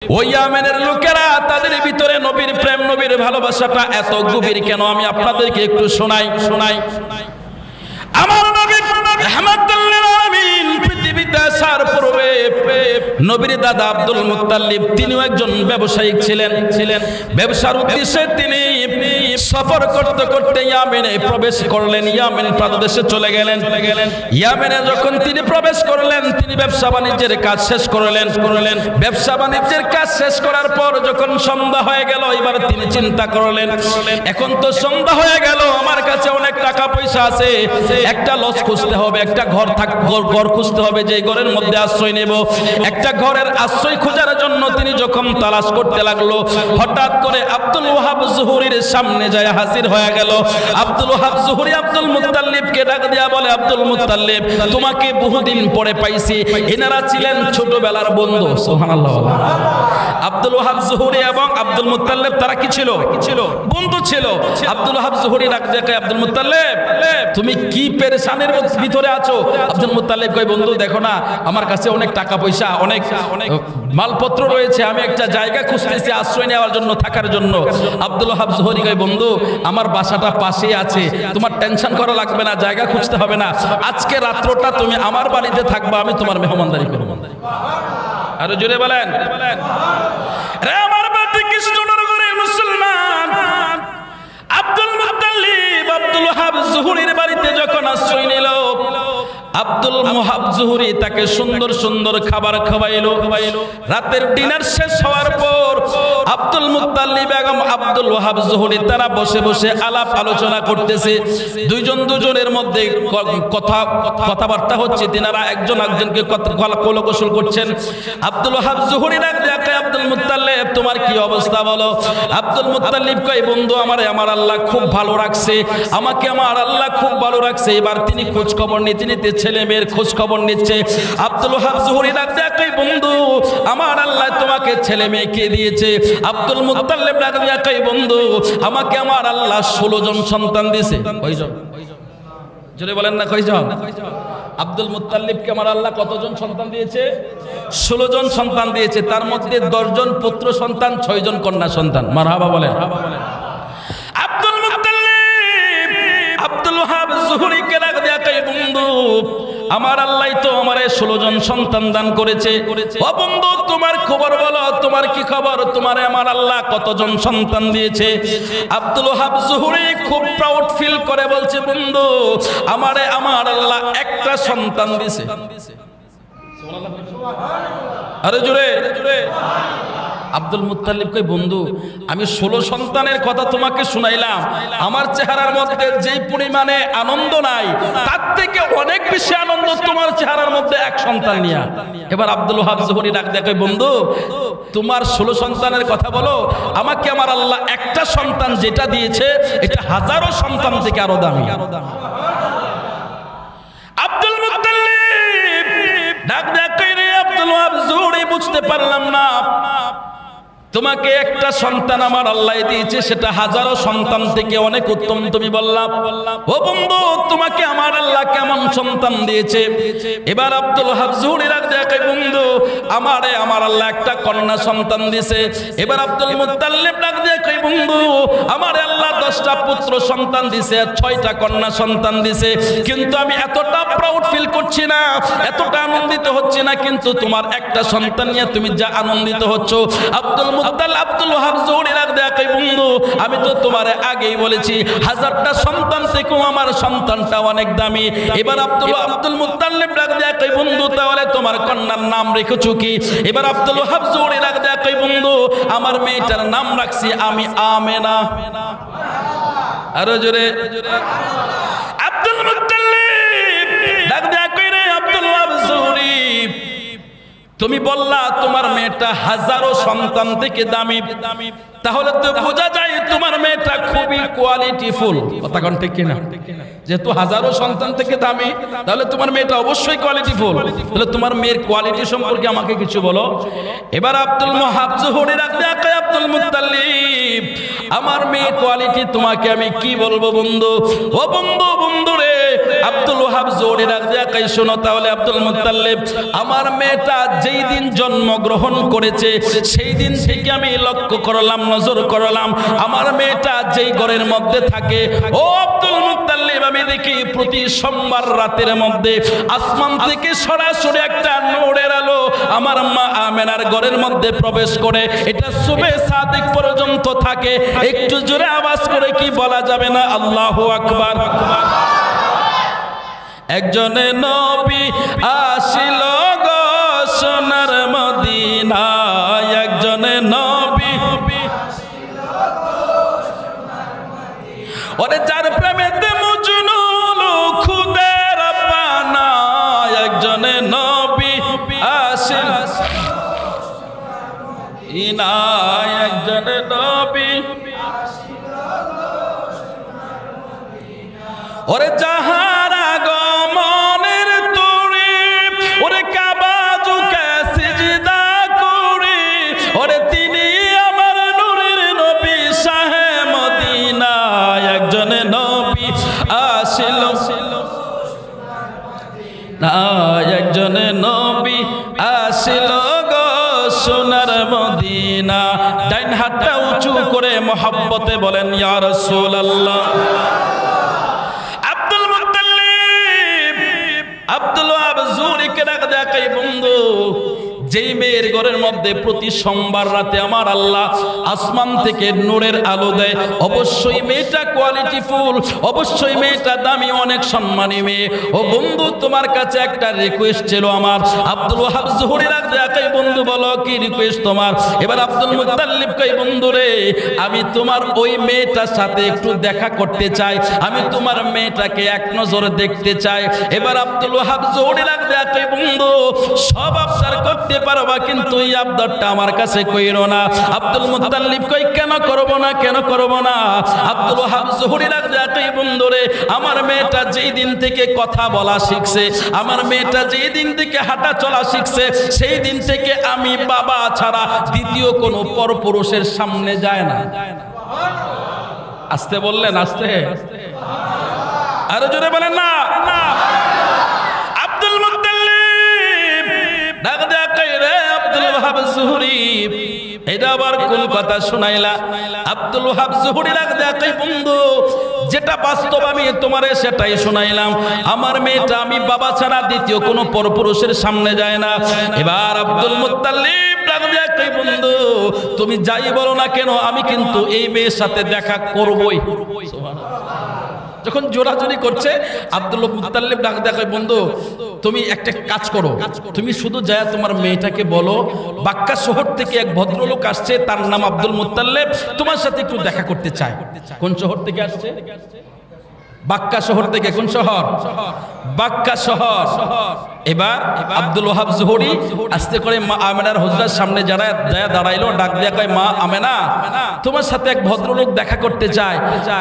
ওই ইয়ামেনের লোকেরা তাদের ভিতরে নবীর প্রেম নবীর ভালোবাসাটা এত গভীর কেন আমি আপনাদেরকে একটু শোনাই আমার নবী রাহমাতুল লিল আলামিন পৃথিবীতে আসার পূর্বে নবীর দাদা আব্দুল মুত্তালিব তিনিও একজন ব্যবসায়িক ছিলেন ব্যবসার উদ্দেশ্যে তিনি সফর করতে করতে ইয়ামেনে প্রবেশ করলেন ইয়ামেন প্রদেশে চলে গেলেন ইয়ামেনে যখন তিনি প্রবেশ করলেন তিনি ব্যবসা বাণিজ্যের কাজ শেষ করলেন ব্যবসা বাণিজ্যের কাজ শেষ করার পর যখন সন্ধ্যা হয়ে গেল এবার তিনি চিন্তা করলেন এখন তো সন্ধ্যা হয়ে গেল আমার কাছে অনেক টাকা পয়সা আছে একটা লজ খুঁজতে হবে একটা ঘর খুঁজতে হবে যে ঘরের মধ্যে আশ্রয় নেব একটা ঘরের আশ্রয় খোঁজার জন্য তিনি যখন তালাশ করতে লাগলো হঠাৎ করে আব্দুল ওয়াহাব জুহুরির সামনে যায় হাজির হয়ে গেল আব্দুল ওয়াহাব জুহুরি আব্দুল মুত্তালিবকে ডাক দিয়া বলে আব্দুল মুত্তালিব তোমাকে বহুদিন পরে পাইছি এনারা ছিলেন ছোটবেলার বন্ধু সুবহানাল্লাহ আব্দুল ওয়াহাব জুহুরি এবং আব্দুল মুত্তালিব তারা কি ছিল বন্ধু ছিল আব্দুল ওয়াহাব জুহুরি ডাক দিয়া কয় আব্দুল মুত্তালিব তুমি কি পেরেশানির ভিতরে আছো আব্দুল মুত্তালিব কয় বন্ধু দেখো না আমার কাছে অনেক টাকা পয়সা অনেক মালপত্র রয়েছে আমি একটা জায়গা খুঁজতেছি আশ্রয় নেওয়ার জন্য থাকার জন্য আব্দুল ওয়াহাব জুহুরি কয় বন্ধু আমার বাসাটা পাশেই আছে তোমার টেনশন করা লাগবে না জায়গা খুঁজতে হবে না আজকে রাত্রটা তুমি আমার বাড়িতে থাকবা আমি তোমার মেহমানদারি করব আরো জোরে বলেন রে আমার বাড়ি কৃষ্ণনগরের মুসলমান আব্দুল মুত্তালিব আব্দুল ওয়াহাব জুহুরির বাড়িতে যখন আশ্রয় নিল আব্দুল ওয়াহাব জুহুরি তাকে সুন্দর সুন্দর খাবার খাওয়াইলো রাতের ডিনার শেষ হওয়ার পর আব্দুল মুত্তালিব এবং আব্দুল ওয়াহাব জুহুরি তারা বসে বসে আলাপ আলোচনা করতেছে দুজনের মধ্যে কথাবার্তা হচ্ছে তিনারা একজন একজনকে কোলাকুশল করছেন আব্দুল ওয়াহাব জুহুরি ডাক দেখে আব্দুল মুত্তালিব তোমার কি অবস্থা বলো আব্দুল মুত্তালিব কয় বন্ধু আমার আল্লাহ খুব ভালো রাখছে আমাকে আমার আল্লাহ খুব ভালো রাখছে এবার তিনি খোঁজ খবর নিতে ছেলে মেয়ের খোঁজ খবর নিচ্ছে আব্দুল ওয়াহাব জুহুরি ডাক দেখে বন্ধু আমার আল্লাহ তোমাকে ছেলে মেয়েকে দিয়েছে আব্দুল মুত্তালিব ডাক দেখে বন্ধু আমাকে আমার আল্লাহ 16 জন সন্তান দিয়েছে কয়জন জোরে বলেন না কয়জন আব্দুল মুত্তালিবকে আমার আল্লাহ কতজন সন্তান দিয়েছে 16 জন সন্তান দিয়েছে তার মধ্যে 10 জন পুত্র সন্তান 6 জন কন্যা সন্তান মারহাবা বলেন আব্দুল মুত্তালিব আব্দুল ওয়াহাব জুহুরিকে ডাক দেখে বন্ধু আমার আল্লাহ তো আমারে 16 জন সন্তান দান করেছে ও বন্ধু তোমার খবর বলো তোমার কি খবর তোমারে আমার আল্লাহ কতজন সন্তান দিয়েছে আব্দুল ওয়াহাব জুহুরি খুব প্রাউড ফিল করে বলছে বন্ধু আমারে আমার আল্লাহ একটা সন্তান দিয়েছে সুবহানাল্লাহ আরে জোরে আব্দুল মুত্তালিব কই বন্ধু আমি 16 সন্তানের কথা তোমাকে শুনাইলাম আমার চেহারার মধ্যে যেই পরিমাণে আনন্দ নাই তার থেকে অনেক বেশি আনন্দ তোমার চেহারার মধ্যে এক সন্তান নিয়া এবার আব্দুল ওয়াহাব জুহুরি ডাক দেয় কই বন্ধু তোমার 16 সন্তানের কথা বলো আমাকে আমার আল্লাহ একটা সন্তান যেটা দিয়েছে এটা হাজারো সন্তান থেকে আরো দামি আব্দুল মুত্তালিব ডাক দেয় কই রে আব্দুল ওয়াহাব জুহুরি বুঝতে পারলাম না তোমাকে একটা সন্তান আমার আল্লাহ দিয়েছে সেটা হাজারো সন্তান থেকে অনেক উত্তম তুমি বললা ও বন্ধু তোমাকে আমার আল্লাহ কেমন সন্তান দিয়েছে এবার আব্দুল ওয়াহাব জুহুরি ডাক দেখে বন্ধু আমার আল্লাহ একটা কন্যা সন্তান দিয়েছে এবার আব্দুল মুত্তালিব ডাক দেখে বন্ধু আমার আল্লাহ 10টা পুত্র সন্তান দিয়েছে 6টা কন্যা সন্তান দিয়েছে কিন্তু আমি এতটা প্রাউড ফিল করছি না এতটা আনন্দিত হচ্ছি না কিন্তু তোমার একটা সন্তান নিয়ে তুমি যা আনন্দিত হচ্ছ আব্দুল ওয়াহাব জুহুরি ডাক দেখে বন্ধু আমি তো তোমারে আগেই বলেছি 1000টা সন্তান থেকেও আমার সন্তানটা অনেক দামি এবার আব্দুল মুত্তালিব ডাক দেখে বন্ধু তাহলে তোমার কন্যার নাম রেখেছো কি এবার আব্দুল ওয়াহাব জুহুরি ডাক দেখে বন্ধু আমার মেয়েটার নাম রাখছি আমি আমেনা আরো জোরে আব্দুল মুত্তালিব ডাক দেখে রে আব্দুল ওয়াহাব জুহুরি তুমি বললা তোমার মেয়েটা হাজারো সন্তান থেকে দামি তাহলে তো বোঝা যায় তোমার মেয়েটা খুবই কোয়ালিটিফুল কথা কোন ঠিক কিনা যেহেতু হাজারো সন্তান থেকে দামি তাহলে তোমার মেয়েটা অবশ্যই কোয়ালিটিফুল তাহলে তোমার মেয়ের কোয়ালিটি সম্পর্কে আমাকে কিছু বলো এবার আব্দুল ওয়াহাব জুহুরি ডাক দেখে আব্দুল মুত্তালিব, আমার মেয়ে কোয়ালিটি তোমাকে আমি কি বলবো বন্ধু। ও বন্ধু, বন্ধু রে, আব্দুল ওয়াহাব জোরে রাখিয়া কই শোনো তাহলে আব্দুল মুত্তালিব, আমার মেয়েটা যেই দিন জন্মগ্রহণ করেছে সেই দিন থেকে আমি লক্ষ্য করলাম, নজর করলাম, আমার মেয়েটা যেই ঘরের মধ্যে থাকে, ও আব্দুল মুত্তালিব, আমি দেখি প্রতি সোমবার রাতের মধ্যে আসমান থেকে সরাসরি একটা নূরের আলো আমার মা আমেনার ঘরের মধ্যে প্রবেশ করে। এটা সুবে সাদিক পর্যন্ত থাকে। একটু জোরে আওয়াজ করে কি বলা যাবে না আল্লাহু আকবার। একজনে নবী আসিল গো সোনার মদিনায়, একজনে নবী ওরে যার প্রেমেতে মজনু খুদের পানা, একজনে নবী আসিল ইনায়, একজনে নবী ওরে যাহারা গমনের তুরি, ওরে কাবা ঝুঁকে সিজদা করি, ওরে তিনি আমার নূরের নবী শাহে মদিনা, একজনে নবী আসিল না, একজনে নবী আসিল গো সোনার মদিনা। ডাইন হাতটা উঁচু করে মহব্বতে বলেন ইয়া রাসূলুল্লাহ। আব্দুল ওয়াহাব জুরিকে ডাক দেখাই বন্ধু, যেই মেয়ের ঘরের মধ্যে প্রতি সোমবার রাতে আমার আল্লাহ আসমান থেকে নূরের আলো দেয়, অবশ্যই মেয়েটা কোয়ালিটি ফুল, অবশ্যই মেয়েটা দামি, অনেক সম্মানী মেয়ে। ও বন্ধু, তোমার কাছে একটা রিকোয়েস্ট ছিল আমার। আব্দুল ওয়াহাব জুহরি ডাক দেখাই বন্ধু, বলো কি রিকোয়েস্ট তোমার। এবার আব্দুল মুত্তালিব কই বন্ধু রে, আমি তোমার ওই মেয়েটার সাথে একটু দেখা করতে চাই, আমি তোমার মেয়েটাকে এক নজরে দেখতে চাই। এবার আব্দুল ওয়াহাব জুহরি ডাক দেখাই বন্ধু, সব আবদার করতে পারবা, কিন্তু এই আবদারটা আমার কাছে কইরো না। আব্দুল মুত্তালিব কই কেন করব না, কেন করব না। আব্দুল ওয়াহাব জুহরি ডাক দেখাই বন্ধু রে, আমার মেয়েটা যেই দিন থেকে কথা বলা শিখছে, আমার মেয়েটা যেই দিন থেকে হাঁটা চলা শিখছে, সেই দিন থেকে আমি বাবা ছাড়া দ্বিতীয় কোনো পরপুরুষের সামনে যায় না। আস্তে বললেন, আস্তে, আরো জোরে বলেন না। আব্দুল মুত্তালিব ডাক দেখাই রে আব্দুল ওয়াহাব জুহরি, এটা আবার কোন কথা শোনাইলা। আব্দুল ওয়াহাব জুহরি ডাক দেখাই বন্ধু, যেটা বাস্তব আমি তোমারে সেটাই শোনাইলাম। আমার মেয়েটা আমি বাবা ছাড়া দ্বিতীয় কোনো পরপুরুষের সামনে যায় না। এবার আব্দুল মুত্তালিব ডাক দেখাই বন্ধু, তুমি যাই বলো না কেন, আমি কিন্তু এই মেয়ের সাথে দেখা করবই। যখন জোরাজোরি করছে, আব্দুল মুত্তালিব ডাক দেখাই বন্ধু, তুমি একটা কাজ করো, তুমি শুধু যায় তোমার মেয়েটাকে বলো বাক্কা শহর থেকে এক ভদ্রলোক আসছে, তার নাম আব্দুল মুত্তালিব, তোমার সাথে একটু দেখা করতে চায়। কোন শহর থেকে আসছে? বাক্কা শহর থেকে। কোন শহর? বাক্কা শহর। এবার আব্দুল ওয়াহাব জুহরি আস্তে করে মা আমেনার হুজরার সামনে যায় দাঁড়াইলো, ডাক দিয়া কয়, মা আমেনা, তোমার সাথে এক ভদ্রলোক দেখা করতে চায়,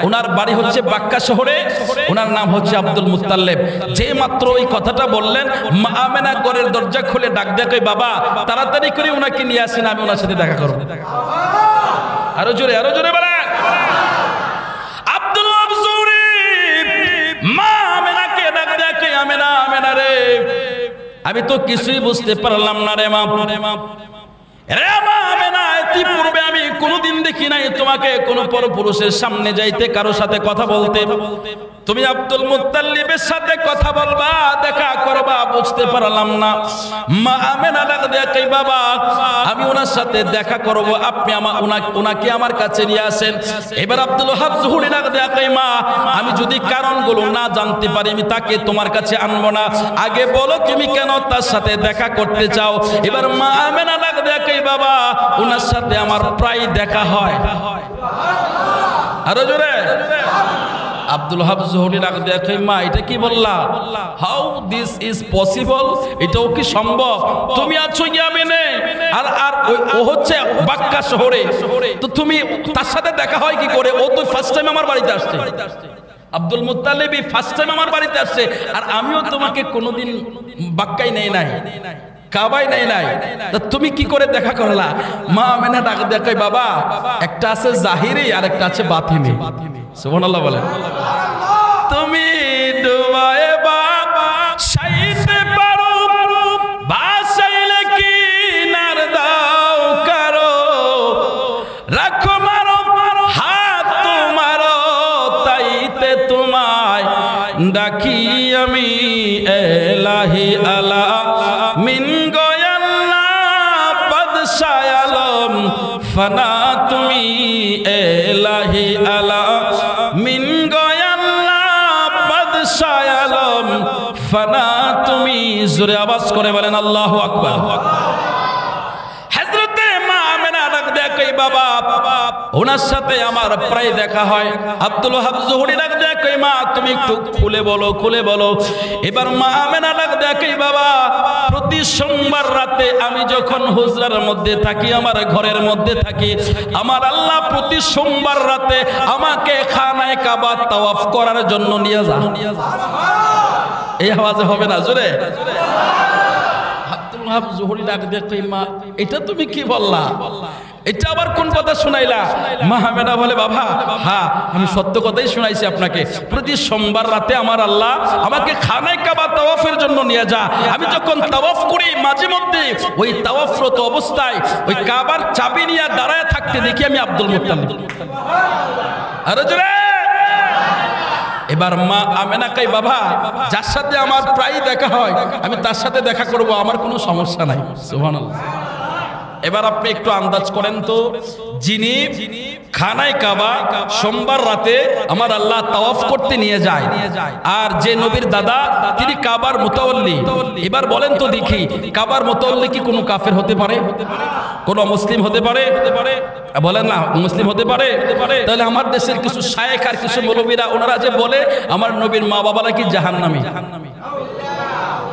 ওনার বাড়ি হচ্ছে বাক্কা শহরে, ওনার নাম হচ্ছে আব্দুল মুত্তালিব। যে মাত্র ওই কথাটা বললেন, মা আমেনা ঘরের দরজা খুলে ডাক দিয়া কয়, বাবা তাড়াতাড়ি করে ওনাকে নিয়ে আসেন, আমি ওনার সাথে দেখা করব। আরো জোরে, আরো জোরে বলেন। আব্দুল ওয়াহাব জুহরি মা আমেনাকে ডাক দিয়া কয়, আমেনা, আমেনা রে, আমি তো কিছুই বুঝতে পারলাম না রে মা, রে মা আমেনা, ইতিপূর্বে আমি কোনোদিন দেখি নাই তোমাকে কোনো পরপুরুষের সামনে যাইতে, কারোর সাথে কথা বলতে। তুমি আব্দুল মুত্তালিবের সাথে কথা বলবা, দেখা করবা, বুঝতে পারলাম না। মা আমেনা ডাক দিয়া কই, বাবা আমি ওনার সাথে দেখা করব, আপনি ওনাকে আমার কাছে নিয়ে আসেন। এবার আব্দুল ওয়াহাব জুহরি ডাক দিয়া কই, মা আমি যদি কারণগুলো না জানতে পারি, আমি তাকে তোমার কাছে আনবো না, আগে বলো তুমি কেন তার সাথে দেখা করতে চাও। এবার মা আমেনা ডাক দিয়া কই, বাবা ওনার সাথে আমার প্রায় দেখা হয়। আরো জোরে। আব্দুল ওয়াহাব জুহরি ডাক দিয়া কই, মা এটা কি বললা? How this is possible? এটাও কি সম্ভব? তুমি আছো ইয়ামেনে, আর ও হচ্ছে বাক্কা শহরে, তো তুমি তার সাথে দেখা হয় কি করে? ও তো ফার্স্ট টাইম আমার বাড়িতে আসছে। আব্দুল মুত্তালিব ফার্স্ট টাইম আমার বাড়িতে আসছে, আর আমিও তোমাকে কোনোদিন বাক্কাই নেই নাই। কাবাই নাই নাই, তুমি কি করে দেখা করলা? মা আমেনা ডাক দেখাই বাবা, একটা আছে জাহিরি আর একটা আছে বাতিনি। সুবহানাল্লাহ বলেন। তুমি ডুবায়ে বাবা সাইতে পারো, বাসাইলে কি নার দাও কারো, রাখো মারো হাত তোমারো, তাইতে তোমায় ডাকি আমি এলাহি আলা মিন গয়াল্লা বাদশাহ আলম ফানা, তুমি এলাহি আলা মিন গয়াল্লা বাদশাহ আলম ফানা তুমি। জোরে আওয়াজ করে বলেন আল্লাহু আকবার। হযরতে মা আমেনা ডাক দেয় কই বাবা, ওনার সাথে আমার প্রায় দেখা হয়। আব্দুল ওয়াহাব জোহরি ডাক দেয় কই মা তুমি একটু খুলে বলো, খুলে বলো। এবার মা আমেনা ডাক দেয় কই বাবা, প্রতি সোমবার রাতে আমি যখন হুজরার মধ্যে থাকি, আমার ঘরের মধ্যে থাকি, আমার আল্লাহ প্রতি সোমবার রাতে আমাকে খানায়ে কাবা তাওয়াফ করার জন্য নিয়ে যায়। এই আওয়াজে হবে না জোরে? আব্দুল ওয়াহাব জোহরি ডাক দেয় কই মা এটা তুমি কি বললা, এটা আবার কোন কথা শুনাইলা? মা আমেনা বলে বাবা হ্যাঁ আমি সত্য কথাই শুনাইছি আপনাকে, প্রতি সোমবার রাতে আমার আল্লাহ আমাকে খানায়ে কাবা তাওয়াফের জন্য নিয়ে যা। আমি যখন তাওয়াফ করি মাঝে মধ্যে ওই তাওয়াফরত অবস্থায় ওই কাবার চাবি নিয়ে দাঁড়ায় থাকতে দেখি আমি আব্দুল মুত্তালিব। আরে জোরে। এবার মা আমেনা কই বাবা যার সাথে আমার প্রায় দেখা হয় আমি তার সাথে দেখা করব, আমার কোনো সমস্যা নাই। সুবহানাল্লাহ। এবার আপনি একটু আন্দাজ করেন তো, যিনি খানায়ে কাবা সোমবার রাতে আমার আল্লাহ তাওয়াফ করতে নিয়ে যায়, আর যে নবীর দাদা তিনি কাবার মুতাওয়াল্লি, এবার বলেন তো দেখি কাবার মুতাওয়াল্লি কি কোনো কাফের হতে পারে? কোনো মুসলিম হতে পারে? বলেন না মুসলিম হতে পারে? তাহলে আমার দেশের কিছু শায়েখ আর কিছু মৌলবীরা ওনারা যে বলে আমার নবীর মা বাবারা কি জাহান্নামী,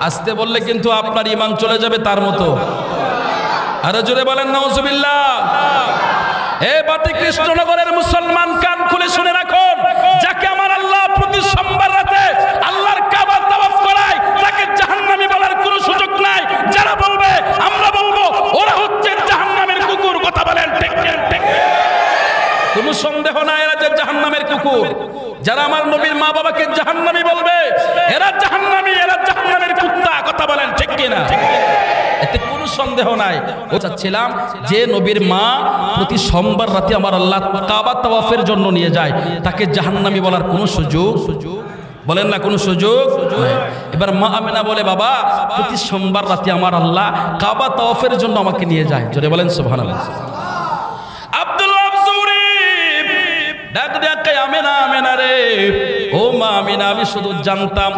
আসতে বললে কিন্তু আপনার ঈমান চলে যাবে তার মতো। আরে জোরে বলেন নাউজুবিল্লাহ। এ বাতি কৃষ্ণনগরের মুসলমান কান খুলে শুনে রাখুন, যাকে আমার আল্লাহ প্রতি সোমবার রাতে আল্লাহর কাবা তাওয়াফ করায় তাকে জাহান্নামী বলার কোনো সুযোগ নাই। যারা বলবে আমরা বলবো ওরা হচ্ছে জাহান্নামের কুকুর। কথা বলেন ঠিক ঠিক? কোনো সন্দেহ নাই এরা যে জাহান্নামের কুকুর। যারা আমার নবীর মা বাবাকে জাহান্নামী বলবে এরা জাহান্নামী, এরা জাহান্নামের কুত্তা। কথা বলেন ঠিক কিনা? এতে কোনো সন্দেহ নাই। ও চাচ্ছিলাম যে নবীর মা প্রতি সোমবার রাতে আমার আল্লাহ কাবা তাওয়াফের জন্য নিয়ে যায় তাকে জাহান্নামী বলার কোনো সুযোগ, বলেন না কোনো সুযোগ। এবার মা আমেনা বলে বাবা প্রতি সোমবার রাতে আমার আল্লাহ কাবা তাওয়াফের জন্য আমাকে নিয়ে যায়। জোরে বলেন সুবহানাল্লাহ। আব্দুল ওয়াহাব জোহরি ডাক ডাক আমেনা, আমেনা রে ও মা আমেনা, আমি শুধু জানতাম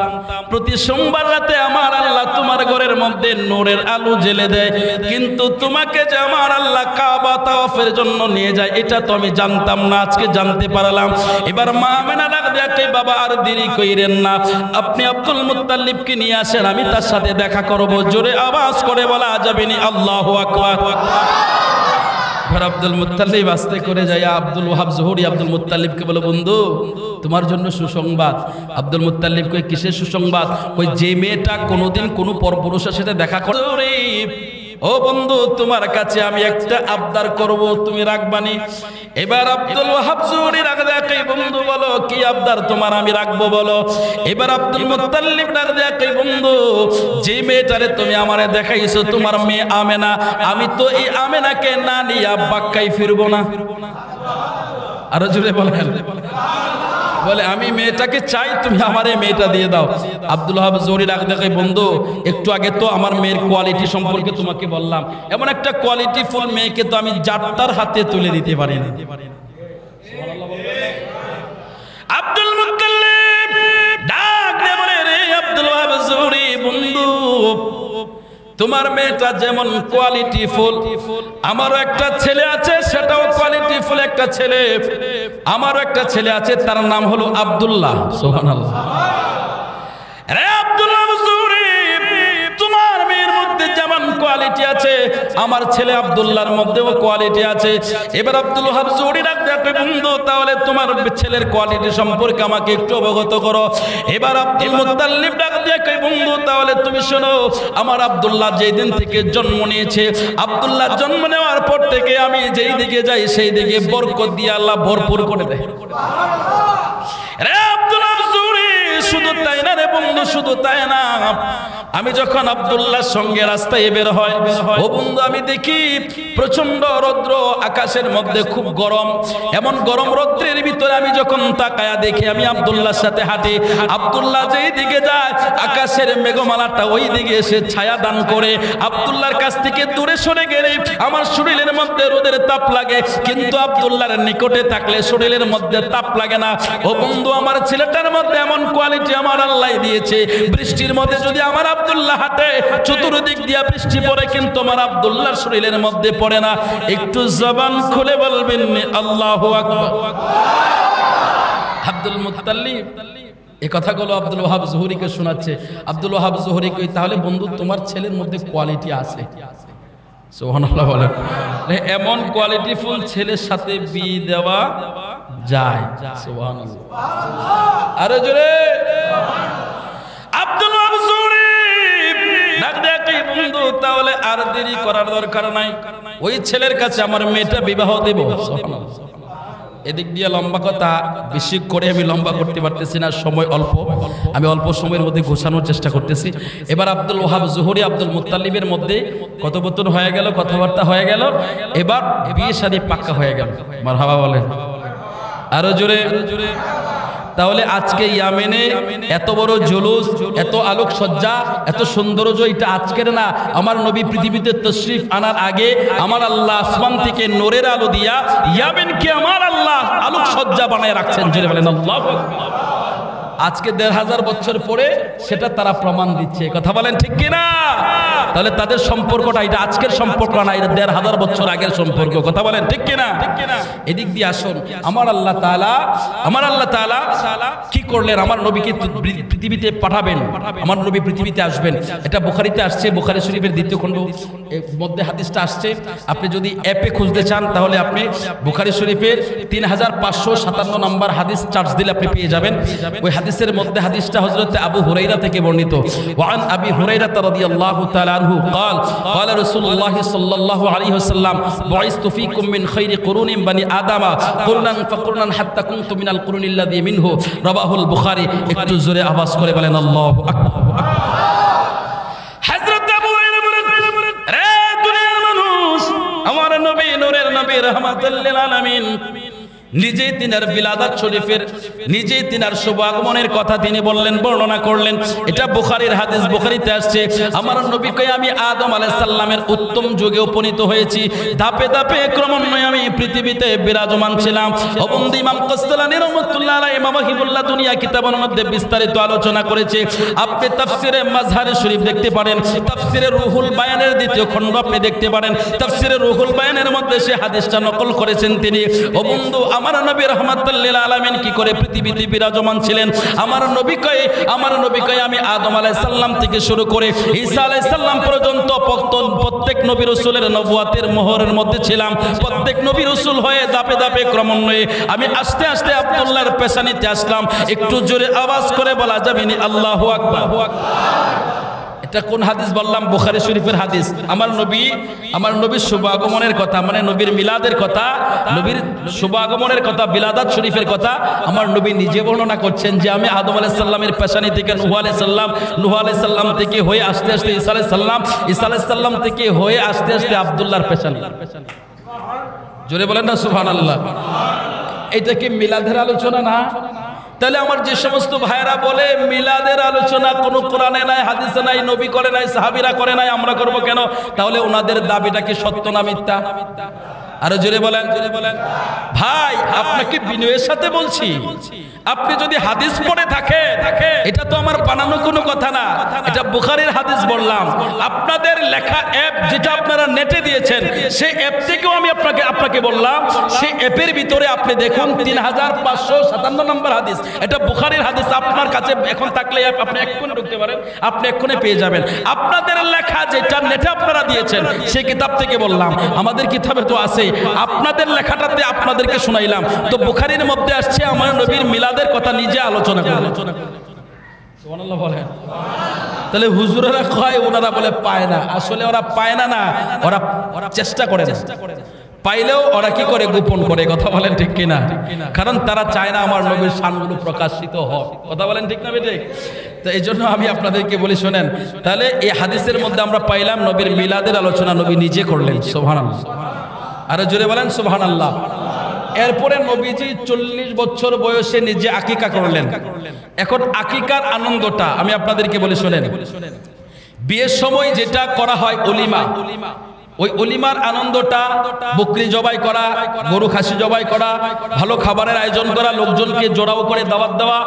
প্রতি সোমবার রাতে আমার আল্লাহ তোমার ঘরের মধ্যে নূরের আলো জ্বেলে দেয়, কিন্তু তোমাকে যে আমার আল্লাহ কাবা তাওয়াফের জন্য নিয়ে যায় এটা তো আমি জানতাম না, আজকে জানতে পারলাম। এবার মা আমেনা ডাক ডাক বাবা আর দেরি কইরেন না, আপনি আব্দুল মুত্তালিবকে নিয়ে আসেন, আমি তার সাথে দেখা করব। জোরে আওয়াজ করে বলা যাবে না আল্লাহু আকবার। আব্দুল মুত্তালিব আস্তে করে যায় আব্দুল ওয়াহাব জোহরি আব্দুল মুত্তালিবকে বলে বন্ধু তোমার জন্য সুসংবাদ। আব্দুল মুত্তালিব কই কিসের সুসংবাদ? কই যে মেয়েটা কোনোদিন কোনো পরপুরুষের সাথে দেখা করে, ও বন্ধু তোমার কাছে আমি একটা আবদার করব, তুমি রাখবানি? এবার আব্দুল ওয়াহাব জোহরি রাগ দেখে বন্ধু বলো কি আবদার তোমার আমি রাখবো বলো। এবার আব্দুল মুত্তালিব রাগ দেখে বন্ধু যে মেয়েটারে তুমি আমারে দেখাইছো তোমার মেয়ে আমেনা, আমি তো এই আমেনাকে না নিয়ে বাক্কায় ফিরবো না। আরো জোরে বলেন। বলে আমি মেয়েটাকে চাই, তুমি আমার এই মেয়েটা দিয়ে দাও। আব্দুল ওয়াহাব জোহরি রাগ দেখে বন্ধু একটু আগে তো আমার মেয়ের কোয়ালিটি সম্পর্কে তোমাকে বললাম, এমন একটা কোয়ালিটি ফুল মেয়েকে তো আমি যাত্রার হাতে তুলে দিতে পারি না। আব্দুল মুত্তালিব ডাক দিয়ে বলে রে আব্দুল ওয়াহাব জোহরি বন্ধু তোমার মেয়েটা যেমন কোয়ালিটি ফুল, আমারও একটা ছেলে আছে সেটাও কোয়ালিটি ফুল একটা ছেলে, আমারও একটা ছেলে আছে তার নাম হলো আব্দুল্লাহ। সুবহানাল্লাহ। রে আব্দুল্লাহ জোহরি তোমার মেয়ের মধ্যে যেমন কোয়ালিটি আছে, আমার ছেলে আব্দুল্লাহর মধ্যেও কোয়ালিটি আছে। এবার আব্দুল ওয়াহাব জুহরি ডাক দেখে, বন্ধু তাহলে তোমার ছেলের কোয়ালিটি সম্পর্কে আমাকে একটু অবগত করো। এবার আব্দুল মুত্তালিব ডাক দেখে, বন্ধু তাহলে তুমি শোনো, আমার আব্দুল্লাহ যেই দিন থেকে জন্ম নিয়েছে, আব্দুল্লাহ জন্ম নেওয়ার পর থেকে আমি যেই দিকে যাই সেই দিকে বরকত দিয়ে আল্লাহ ভরপুর করে দেয়। রে আব্দুল ওয়াহাব জুহরি, শুধু তাই না রে বন্ধু, শুধু তাই না, আমি যখন আব্দুল্লাহর সঙ্গে রাস্তায় বের হয়, ও বন্ধু আমি দেখি প্রচন্ড রৌদ্র, আকাশের মধ্যে খুব গরম, এমন গরম রৌদ্রের ভিতরে আমি যখন তাকায়া দেখি, আমি আব্দুল্লাহর সাথে হাঁটি, আব্দুল্লাহ যেই দিকে যায় আকাশের মেঘমালাটা ওই দিকে এসে ছায়া দান করে। আব্দুল্লাহর কাছ থেকে দূরে সরে গেলে আমার শরীরের মধ্যে রোদের তাপ লাগে, কিন্তু আব্দুল্লাহর নিকটে থাকলে শরীরের মধ্যে তাপ লাগে না। ও বন্ধু আমার ছেলেটার মধ্যে এমন কোয়ালিটি আমার আল্লাহ দিয়েছে, বৃষ্টির মধ্যে যদি আমার আব্দুল্লাহ হাঁটে চতুর্দিক দিয়া বৃষ্টি পড়ে, কিন্তু আমার আব্দুল্লাহর শরীরের মধ্যে পড়ে না। একটু জবান খুলে বলবেন আল্লাহু আকবার। আব্দুল মুত্তালিব এই কথাগুলো আব্দুল ওয়াহাব জুহরিকে শোনাচ্ছে। আব্দুল ওয়াহাব জুহরি কই, তাহলে বন্ধু তোমার ছেলের মধ্যে কোয়ালিটি আছে। সুবহানাল্লাহ বলেন। এমন কোয়ালিটি ফুল ছেলের সাথে বিয়ে দেওয়া যায়। সুবহানাল্লাহ, আরে জোরে। আব্দুল ওয়াহাব জুহরি ডাক দেখে, বন্ধু তাহলে আর দেরি করার দরকার নাই, ওই ছেলের কাছে আমার মেয়েটা বিবাহ দেব। সুবহানাল্লাহ। এদিক দিয়ে লম্বা কথা বেশি করে আমি লম্বা করতে পারতেছি না, সময় অল্প, আমি অল্প সময়ের মধ্যে ঘোষানোর চেষ্টা করতেছি। এবার আব্দুল ওয়াহাব জুহরি আব্দুল মুত্তালিবের মধ্যে কথোপকথন হয়ে গেল, কথাবার্তা হয়ে গেল, এবার বিয়ে শাদী পাক্কা হয়ে গেল। মারহাবা বলেন, আরো জোরে। তাহলে আজকে ইয়ামেনে এত বড় জুলুস, এত আলোকসজ্জা, এত সৌন্দর্য, এটা আজকের না, আমার নবী পৃথিবীতে তশরিফ আনার আগে আমার আল্লাহ আসমান থেকে নূরের আলো দিয়া ইয়ামেনকে আমার আল্লাহ আলোকসজ্জা বানায় রাখছেন। জোরে বলেন আল্লাহু আকবার। আজকে ১৫০০ বছর পরে সেটা তারা প্রমাণ দিচ্ছে, কথা বলেন ঠিক কিনা? তাহলে তাদের সম্পর্কটা এটা আজকের সম্পর্ক না, এটা ১৫০০ বছর আগের সম্পর্ক, কথা বলেন ঠিক কিনা? এদিক দিয়ে আসুন, আমার আল্লাহ তাআলা কি করলেন? আমার নবীকে পৃথিবীতে পাঠাবেন, আমার নবী পৃথিবীতে আসবেন। এটা বুখারীতে আসছে, বুখারী শরীফের ২য় খণ্ড মধ্যে হাদিসটা আসছে। আপনি যদি অ্যাপে খুঁজতে চান তাহলে আপনি বুখারী শরীফের ৩৫৫৭ নম্বর হাদিস চার্জ দিলে আপনি পেয়ে যাবেন। ওই হাদিসের মধ্যে হাদিসটা হযরত আবু হুরায়রা থেকে বর্ণিত। ওয়ান আবি হুরায়রা রাদিয়াল্লাহু তাআলা আনহু قال قال رسول الله صلى الله عليه وسلم بعثت فيكم من خير قرون بني آدم قرنا فقرنا حتى كنت من القرون الذي منه رواه البخاري। একটু জোরে আওয়াজ করে বলেন আল্লাহু আকবার। হযরত আবু হুরায়রা বলেন, রে দুনিয়ার মানুষ, আমার নবী নূরের নবী রাহমাতুল লিল আলামিন নিজেই তিনার বিলাদাত শরীফের, নিজেই তিনার শুভ আগমনের কথা তিনি বললেন, বর্ণনা করলেন। এটা বুখারীর হাদিস, বুখারীতে আসছে, আমার নবী কয় আমি আদম আলাইহিস সালামের উত্তম যুগে উপনীত হয়েছি, ধাপে ধাপে ক্রমান্বয়ে আমি পৃথিবীতে বিরাজমান ছিলাম। অবন্ধ ইমাম কাসতালানী রাহমাতুল্লাহ আলাইহি মাওয়াহিবুল্লাহ দুনিয়া কিতাবের মধ্যে বিস্তারিত আলোচনা করেছে। আপনি তাফসিরে মাযহারে শরীফ দেখতে পারেন, তাফসিরে রুহুল বায়ানের ২য় খণ্ড আপনি দেখতে পারেন, তাফসিরে রুহুল বায়ানের মধ্যে সে হাদিসটা নকল করেছেন তিনি। অবন্ধ আমার নবী রাহমাতুল লিল আলামিন কি করে পৃথিবীতে বিরাজমান ছিলেন? আমার নবী কয় আমি আদম আলাইহিস সালাম থেকে শুরু করে ঈসা আলাইহিস সালাম পর্যন্ত প্রত্যেক নবী রাসূলের নবুয়াতের মোহরের মধ্যে ছিলাম। প্রত্যেক নবী রাসূল হয়ে ধাপে ধাপে ক্রমান্বয়ে আমি আস্তে আস্তে আব্দুল্লাহর পেশানিতে আসলাম। একটু জোরে আওয়াজ করে বলা যাবে না আল্লাহু আকবার। এটা কোন হাদিস বললাম? বুখারী শরীফের হাদিস। আমার নবীর শুভ আগমনের কথা, মানে নবীর মিলাদের কথা, নবীর শুভ আগমনের কথা, বিলাদাত শরীফের কথা আমার নবী নিজে বর্ণনা করছেন যে আমি আদম আলাইহিস সালামের পেশানি থেকে নূহ আলাইহিস সালাম থেকে হয়ে আস্তে আস্তে ঈসা আলাইহিস সালাম, ঈসা আলাইহিস সালাম থেকে হয়ে আস্তে আস্তে আব্দুল্লাহর পেশানি। জোরে বলেন না সুবহানাল্লাহ। এটা কি মিলাদের আলোচনা না? তাহলে আমার যে সমস্ত ভাইরা বলে মিলাদের আলোচনা কোনো কোরআনে নাই, হাদিসে নাই, নবী করে নাই, সাহাবীরা করে নাই, আমরা করব কেন? তাহলে ওনাদের দাবিটা কি সত্য না মিথ্যা? আরো জোরে বলেন, ভাই আপনাকে বিনয়ের সাথে বলছি, আপনি যদি হাদিস পড়ে থাকে এটা তো আমার বানানো কোনো কথা না, এটা বুখারীর হাদিস বললাম। আপনাদের লেখা অ্যাপ যেটা আপনারা নেটে দিয়েছেন সেই অ্যাপ থেকেও আমি আপনাকে বললাম, সেই অ্যাপের ভিতরে আপনি দেখুন 3557 নম্বর হাদিস, এটা বুখারীর হাদিস। আপনার কাছে এখন থাকলে আপনি এক্ষুনি ঢুকতে পারেন, আপনি এক্ষুনি পেয়ে যাবেন। আপনাদের লেখা যেটা নেটে আপনারা দিয়েছেন সেই কিতাব থেকে বললাম, আমাদের কিতাবে তো আছে, আপনাদের লেখাটাতে আপনাদেরকে শুনাইলাম। তো বুখারীর মধ্যে আসছে আমার নবীর মিলাদের কথা নিজে আলোচনা করলেন। সুবহানাল্লাহ বলেন। তাহলে হুজুরেরা কয় ওনারা বলে পায় না, আসলে ওরা পায় না, ওরা চেষ্টা করে না, পাইলেও ওরা কি করে গোপন করে। কথা বলেন ঠিক কিনা? কারণ তারা চায় না আমার নবীর শানগুলো প্রকাশিত হোক। কথা বলেন ঠিক না বেঠিক? তো এই জন্য আমি আপনাদেরকে বলি শোনেন, তাহলে এই হাদিসের মধ্যে আমরা পাইলাম নবীর মিলাদের আলোচনা নবী নিজে করলেন। সুবহানাল্লাহ, আরে জোরে বলেন সুবহানাল্লাহ। এরপরে নবীজি 40 বছর বয়সে নিজে আকিকা করলেন। এখন আকিকার আনন্দটা আমি আপনাদেরকে বলি শোনেন, বিয়ের সময় যেটা করা হয় অলিমা, ওই অলিমার আনন্দটা বকরি জবাই করা, গরু খাসি জবাই করা, ভালো খাবারের আয়োজন করা, লোকজনকে জোড়াও করে দাওয়াত দেওয়া,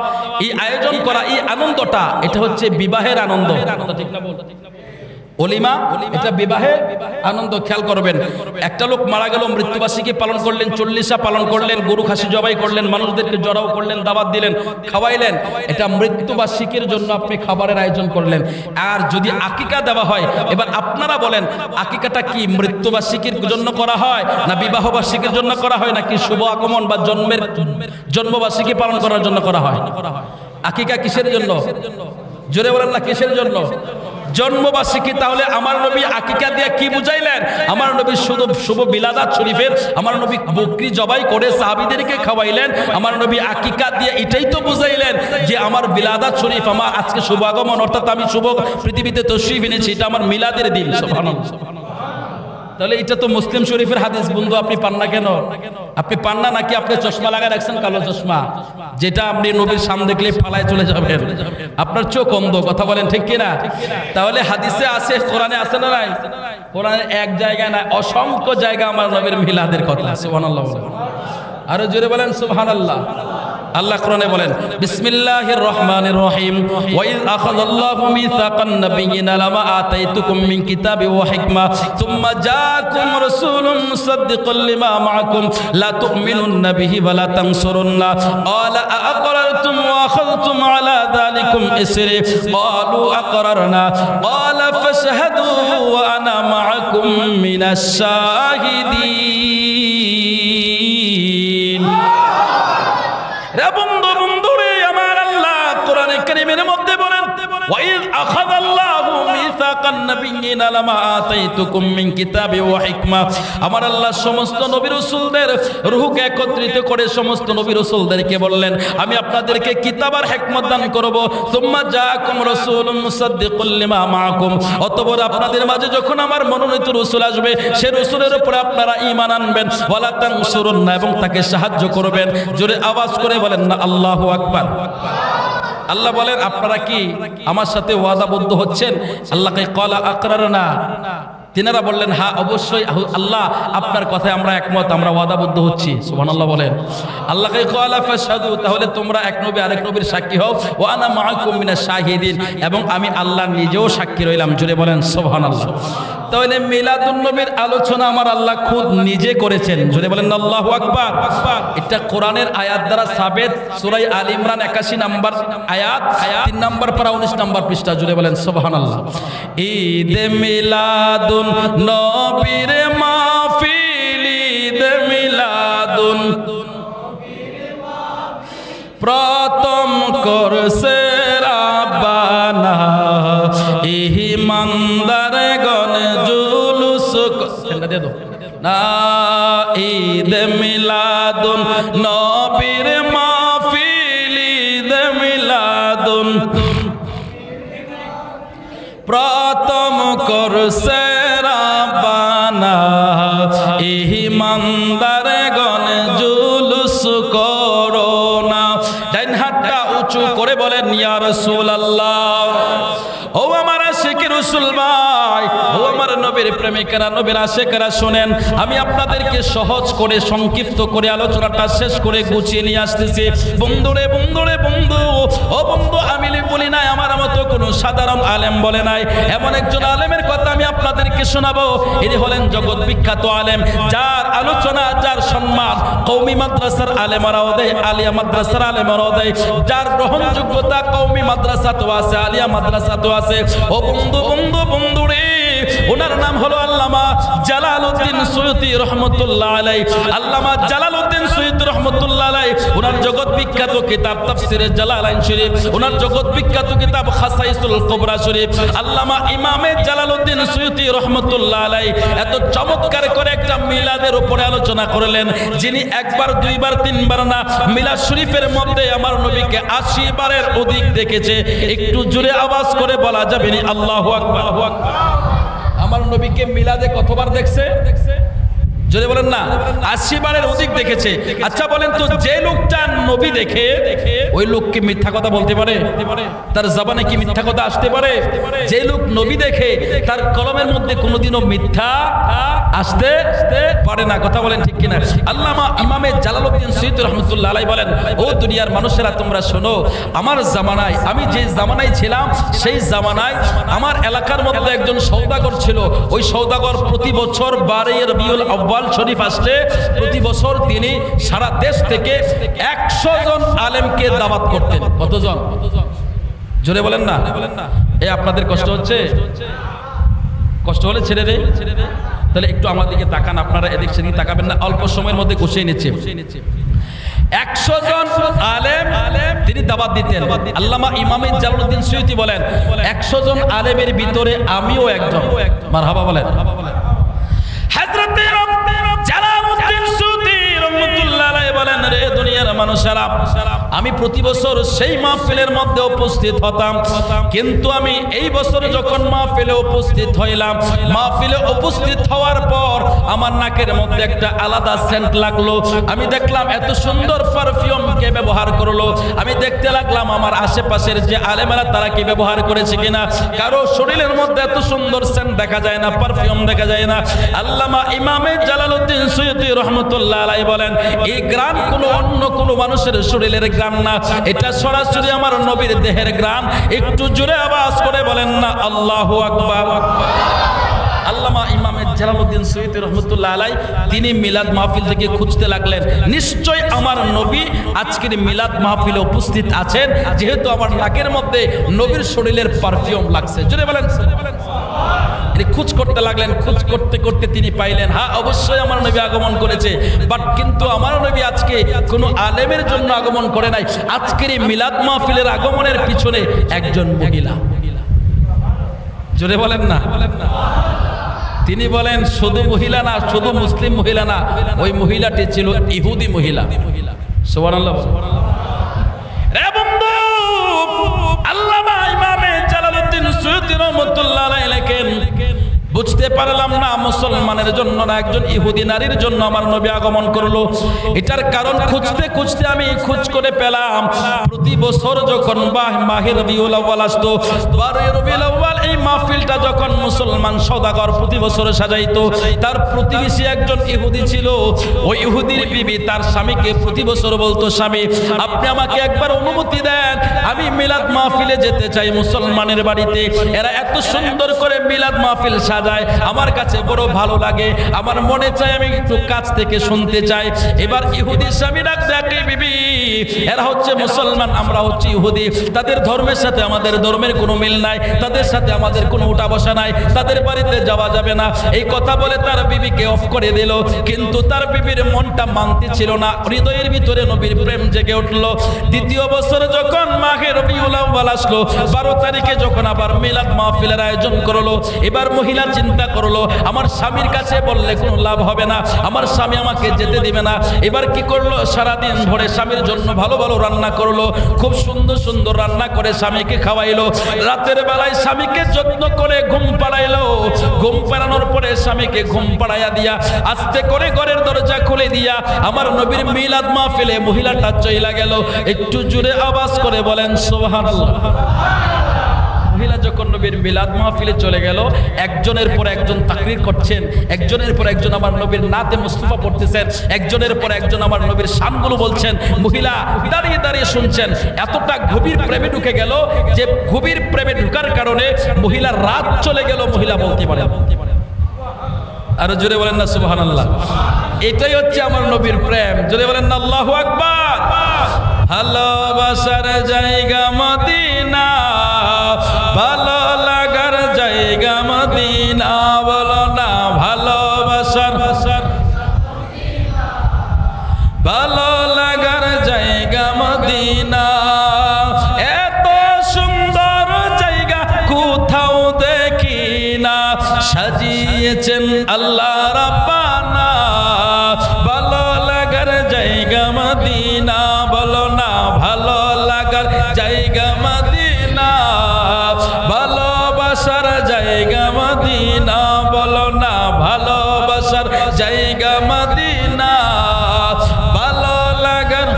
এই আয়োজন করা, এই আনন্দটা এটা হচ্ছে বিবাহের আনন্দ। ঠিক না বল? অলিমা এটা বিবাহের আনন্দ। খেয়াল করবেন, একটা লোক মারা গেল, মৃত্যুবার্ষিকী পালন করলেন, 40 পালন করলেন, গরু খাসি জবাই করলেন, মানুষদেরকে জড়াও করলেন, দাওয়াত দিলেন, খাওয়াইলেন, এটা মৃত্যুবার্ষিকীর জন্য আপনি খাবারের আয়োজন করলেন। আর যদি আকিকা দেওয়া হয়, এবার আপনারা বলেন আকিকাটা কি মৃত্যুবার্ষিকীর জন্য করা হয় না বিবাহ বার্ষিকীর জন্য করা হয়, নাকি শুভ আগমন বা জন্মবার্ষিকী পালন করার জন্য করা হয়? আকিকা কিসের জন্য? জোরে বলেন না, কিসের জন্য? জন্মবার্ষিকী। তাহলে আমার নবী আকিকা দিয়ে কি বুঝাইলেন? আমার নবী শুধু শুভ বিলাদাত শরীফের, আমার নবী বকরি জবাই করে সাহাবীদেরকে খাওয়াইলেন, আমার নবী আকিকা দিয়ে এটাই তো বুঝাইলেন যে আমার বিলাদাত শরীফ, আমার আজকে শুভ আগমন, অর্থাৎ আমি শুভ পৃথিবীতে তশরীফ এনেছি, এটা আমার মিলাদের দিন। সুবহানাল্লাহ। তাহলে এটা তো মুসলিম শরীফের হাদিস। বন্ধু আপনি পান না কেন? আপনি পান না নাকি আপনি চশমা লাগায় রাখছেন, কালো চশমা, যেটা আপনি নবীর সামনে দেখলে ফালায় চলে যাবেন, আপনার চোখ অন্ধ। কথা বলেন ঠিক কিনা? তাহলে হাদিসে আছে, কোরআনে আছে না নাই? কোরআনে এক জায়গায় না, অসংখ্য জায়গা আমার নবীর মিলাদের কথা। সুবহানাল্লাহ। আরো জোরে বলেন সুবহানাল্লাহ। আল্লাহ কোরআনে বলেন, বিসমিল্লাহির রহমানির রহিম, ওয়া ইয আখাযাল্লাহু মিসাকান নাবিয়্যিনা লামা আতাইতুকুম মিন কিতাবি ওয়া হিকমা সুম্মা জাআকুম রাসূলুম মুসাদ্দিকুল লিমা মাআকুম লা তু'মিনুন্না বিহি ওয়া লা তানসুরুন্না ক্বালা আ'আকরারতুম ওয়া আখাযতুম আলা যালিকুম ইসরি ক্বালু আ'আকরারনা ক্বালা ফাশহাদু ওয়া আনা মাআকুম মিনাশ শাহিদিন। বন্ধু রে, আমার আল্লাহ কোরআনে কারীমের মধ্যে বলেন, ওয়া ইয আখাযাল্লাহু মিসাকান নাবিয়্যিনা লামা আতাইতুকুম মিন কিতাবি ওয়া হিকমা। আমার আল্লাহ সমস্ত নবী রাসূলদের রূহকে একত্রিত করে সমস্ত নবী রাসূলদেরকে বললেন, আমি আপনাদেরকে কিতাব আর হিকমত দান করব। সুম্মা জাআকুম রাসূলুম মুসাদ্দিকুল লিমা মাআকুম। অতঃপর আপনাদের মাঝে যখন আমার মনোনীত রাসূল আসবে, সে রাসূলের উপরে আপনারা ঈমান আনবেন, ওয়া লা তানসুরুন্না, এবং তাকে সাহায্য করবেন। জোরে আওয়াজ করে বলেন না আল্লাহু আকবার। আল্লাহ বলেন, আপনারা কি আমার সাথে ওয়াদাবদ্ধ হচ্ছেন? আল্লাহকে ক্বালা আকরারনা, তিনারা বললেন হ্যাঁ অবশ্যই আল্লাহ, আপনার কথায় আমরা একমত, আমরা ওয়াদাবদ্ধ হচ্ছি। সুবহানাল্লাহ বলেন। আল্লাহকে ক্বালা ফাশহাদু, তাহলে তোমরা এক নবী আরেক নবীর সাক্ষী হও, ওয়া আনা মাআকুম মিনাশ শাহিদিন, এবং আমি আল্লাহ নিজেও সাক্ষী রইলাম। জোরে বলেন সুবহানাল্লাহ। তাহলে মিলাদুন নবীর আলোচনা আমার আল্লাহ খুদ নিজে করেছেন। জোরে বলেন আল্লাহু আকবার। এটা কোরআনের আয়াত দ্বারা সাবেত। সূরা আলে ইমরান 81 নম্বর আয়াত, 3 নম্বর পারা 19 নম্বর পৃষ্ঠা। জোরে বলেন সুবহানাল্লাহ। ঈদ মিলাদুন নবীর মাহফিল, ঈদ মিলাদুন প্রথম করছে রাব্বানা, ইমানদার গণ জুলুস না, ঈদ মিলাদুন নবীর মাহফিল, ঈদ মিলাদুন প্রথম করছে রাব্বানা, ইমানদার গণ জুলুস করো না। ডান হাতটা উঁচু করে বলেন ইয়া রাসূলুল্লাহ। ও আমার আশিক রাসূল ভাই, ও আমার নবী নবীর প্রেমিকেরা নবীর আশিকেরা শুনেন, আমি আপনাদেরকে সহজ করে সংক্ষিপ্ত করে আলোচনাটা শেষ করে গুছিয়ে নিয়ে আসতেছি। বন্ধুরে বন্ধুরে বন্ধু, ও বন্ধু, আমি বলি নাই আমার মতো কোনো সাধারণ আলেম বলে নাই, এমন একজন আলেমের কথা আমি আপনাদেরকে শোনাবো। ইনি হলেন জগৎ বিখ্যাত আলেম, যার আলোচনা, যার সম্মান কওমি মাদ্রাসার আলেমরাও দেয়, আলিয়া মাদ্রাসার আলেমরাও দেয়, যার গ্রহণযোগ্যতা কওমি মাদ্রাসাতেও আছে, আলিয়া মাদ্রাসাতেও আছে। ও বন্ধু বন্ধু বন্ধু রে, ওনার নাম হলো আল্লামা জালালউদ্দিন সুয়ুতী রহমতুল্লাহ আলাইহি। আল্লামা জালালউদ্দিন সুয়ুতী রহমতুল্লাহ আলাইহি, ওনার জগৎ বিখ্যাত কিতাব তাফসীরে জালালাইন শরীফ, ওনার জগৎ বিখ্যাত কিতাব খাসাইসুল কুবরা শরীফ, আল্লামা ইমামে জালালউদ্দিন সুয়ুতী রহমতুল্লাহ আলাইহি এত চমৎকার করে একটা মিলাদের উপরে আলোচনা করলেন, যিনি একবার দুইবার তিনবার না, মিলাদ শরীফের মধ্যে আমার নবীকে 80 বারের অধিক দেখেছে। একটু জোরে আওয়াজ করে বলা যাবে না আল্লাহু আকবার? আমার নবীকে মিলাদে কতবার দেখছে? যদি বলেন না 80 বারের অধিক দেখেছে। আচ্ছা বলেন তো, যে লোকটা নবী দেখে ওই লোককে মিথ্যা কথা বলতে পারে? তার জবানে কি মিথ্যা কথা আসতে পারে? যে লোক নবী দেখে তার কলমের মধ্যে কোনোদিনও মিথ্যা আসতে পারে না। কথা বলেন ঠিক কিনা? আল্লামা ইমামে জালালউদ্দিন সুয়ুতী রহমতুল্লাহ আলাইহি বলেন, ও দুনিয়ার মানুষেরা তোমরা শোনো, আমার জামানায়, আমি যে জামানায় ছিলাম সেই জামানায় আমার এলাকার মধ্যে একজন সওদাগর ছিল। ওই সওদাগর প্রতি বছর 12 রবিউল আউয়াল শরীফ আসলে প্রতি বছর তিনি সারা দেশ থেকে 100 জন আলেমকে দাওয়াত করতেন। কতজন? জোরে বলেন না। এই আপনাদের কষ্ট হচ্ছে? কষ্ট হলে ছেড়ে দেয়? তাহলে একটু আমার দিকে তাকান, আপনারা এদিক সেদিকে তাকাবেন না, অল্প সময়ের মধ্যে গুছিয়ে নিচ্ছে। 100 জন আলেম তিনি দাওয়াত দিতেন। আল্লামা ইমামে জালালউদ্দিন সুয়ুতী বলেন, 100 জন আলেমের ভিতরে আমিও একজন। মারহাবা বলেন। হযরত জালালউদ্দিন সুয়ুতী রহমাতুল্লাহ আলাইহি বলেন, রে দুনিয়ার মানুষেরা, আমি প্রতি বছর সেই মাহফিলের মধ্যে উপস্থিত হতাম, কিন্তু আমি এই বছর যখন মাহফিলে উপস্থিত হইলাম, মাহফিলে উপস্থিত হওয়ার পর আমার নাকের মধ্যে একটা আলাদা সেন্ট লাগলো। আমি দেখলাম এত সুন্দর পারফিউম কে ব্যবহার করলো। আমি দেখতে লাগলাম আমার আশেপাশের যে আলেমেরা তারা কি ব্যবহার করেছে কিনা। কারো শরীরের মধ্যে এত সুন্দর সেন্ট দেখা যায় না, পারফিউম দেখা যায় না। আল্লামা ইমামে জালালউদ্দিন সুয়ুতী রহমতুল্লাহ আলাইহি বলেন, এই গ্রাম কোনো অন্য কোনো মানুষের শরীরের গ্রাম না, এটা সরাসরি আমার নবীর দেহের গ্রাম। একটু জোরে আওয়াজ করে বলেন না আল্লাহু আকবার? আল্লামা ইমামে জালালউদ্দিন সুয়ুতী রহমতুল্লাহ আলাইহি তিনি মিলাদ মাহফিল থেকে খুঁজতে লাগলেন, নিশ্চয় আমার নবী আজকের মিলাদ মাহফিলে উপস্থিত আছেন, যেহেতু আমার নাকের মধ্যে নবীর শরীরের পারফিউম লাগছে। জোরে বলেন। খোঁজ করতে লাগলেন, খোঁজ করতে করতে তিনি পাইলেন, হ্যাঁ অবশ্যই আমার নবী আগমন করেছে, বাট কিন্তু আমার নবী আজকে কোনো আলেমের জন্য আগমন করে নাই। আজকের এই মিলাদ মাহফিলের আগমনের পিছনে একজন মহিলা। জোরে বলেন না। তিনি বলেন শুধু মহিলা না, শুধু মুসলিম মহিলা না, ওই মহিলাটি ছিল ইহুদি মহিলা। সুবহানাল্লাহ। রে বন্ধু, আল্লামা ইমামে জালালউদ্দিন সুয়ুতী রহমাতুল্লাহ আলাইহি লেখেন, বুঝতে পারলাম না মুসলমানের জন্য না, একজন ইহুদি নারীর জন্য আমার নবী আগমন করলো। এটার কারণ খুঁজতে খুঁজতে আমি খোঁজ করে পেলাম, প্রতি বছর যখন মাহে রবিউল আউয়াল আসতো, 12 রবিউল আউয়াল এই মাহফিলটা যখন মুসলমান সওদাগর প্রতি বছর সাজাইতো, তার প্রতিবেশী একজন ইহুদি ছিল। ওই ইহুদির বিবি তার স্বামীকে প্রতি বছর বলতো, স্বামী আপনি আমাকে একবার অনুমতি দেন, আমি মিলাদ মাহফিলে যেতে চাই মুসলমানের বাড়িতে। এরা এত সুন্দর করে মিলাদ মাহফিল সাজায়, আমার কাছে বড় ভালো লাগে, আমার মনে চায় আমি একটু কাছ থেকে শুনতে চাই। এবার ইহুদি স্বামী ডাক দেখে, বিবি এরা হচ্ছে মুসলমান, আমরা হচ্ছে ইহুদি, তাদের ধর্মের সাথে আমাদের ধর্মের কোনো মিল নাই, তাদের সাথে আমাদের কোনো উঠা বসা নাই, তাদের বাড়িতে যাওয়া যাবে না। এই কথা বলে তার বিবিকে অফ করে দিল। কিন্তু তার বিবির মনটা মানতে ছিল না, হৃদয়ের ভিতরে নবীর প্রেম জেগে উঠল। দ্বিতীয় বছর যখন মাহে রবিউল আউয়াল আসলো, 12 তারিখে যখন আবার মিলাদ মাহফিলের আয়োজন করলো, এবার মহিলা চিন্তা করলো আমার স্বামীর কাছে বললে কোনো লাভ হবে না, আমার স্বামী আমাকে যেতে দিবে না। এবার কি করলো, সারাদিন ভরে স্বামীর জন্য ভালো ভালো রান্না করলো, খুব সুন্দর সুন্দর রান্না করে স্বামীকে খাওয়াইলো। রাতের বেলায় স্বামীকে যত্ন করে ঘুম পাড়াইলো। ঘুম পাড়ানোর পরে স্বামীকে ঘুম পাড়াইয়া দিয়া আস্তে করে ঘরের দরজা খুলে দিয়া আমার নবীর মিলাদ মাহফিলে মহিলাটা চইলা গেল। একটু জোরে আওয়াজ করে বলেন সুবহানাল্লাহ। মহিলা যখন নবীর মিলাদ মাহফিলে চলে গেল, একজনের পর একজন তাকরীর করছেন, একজনের পর একজন আমার নবীর নাতে মুস্তাফা পড়তেছেন, একজনের পর একজন আমার নবীর শানগুলো বলছেন, মহিলা দাঁড়িয়ে দাঁড়িয়ে শুনছেন। এতটা গভীর প্রেমে ঢুকে গেল যে গভীর প্রেমে ঢুকার কারণে মহিলার রাত চলে গেল, মহিলা বলতে পারে। আর জোরে বলেন না সুবহানাল্লাহ। এটাই হচ্ছে আমার নবীর প্রেম। জোরে বলেন না আল্লাহু আকবার। ভালোবাসার জায়গা মদিনা, ভালো লাগার জায়গা মদিনা, বলো না ভালোবাসার ভালো লাগার জায়গা মদিনা। এত সুন্দর জায়গা কোথাও দেখি না, সাজিয়েছেন আল্লাহ রাব্বানা, ভালো লাগার জায়গা মদিনা, বলো না ভালো লাগার জায়গা মদিনা, ভালোবাসার জায়গা মদিনা, বলো না ভালোবাসার জায়গা মদিনা, ভালো লাগার।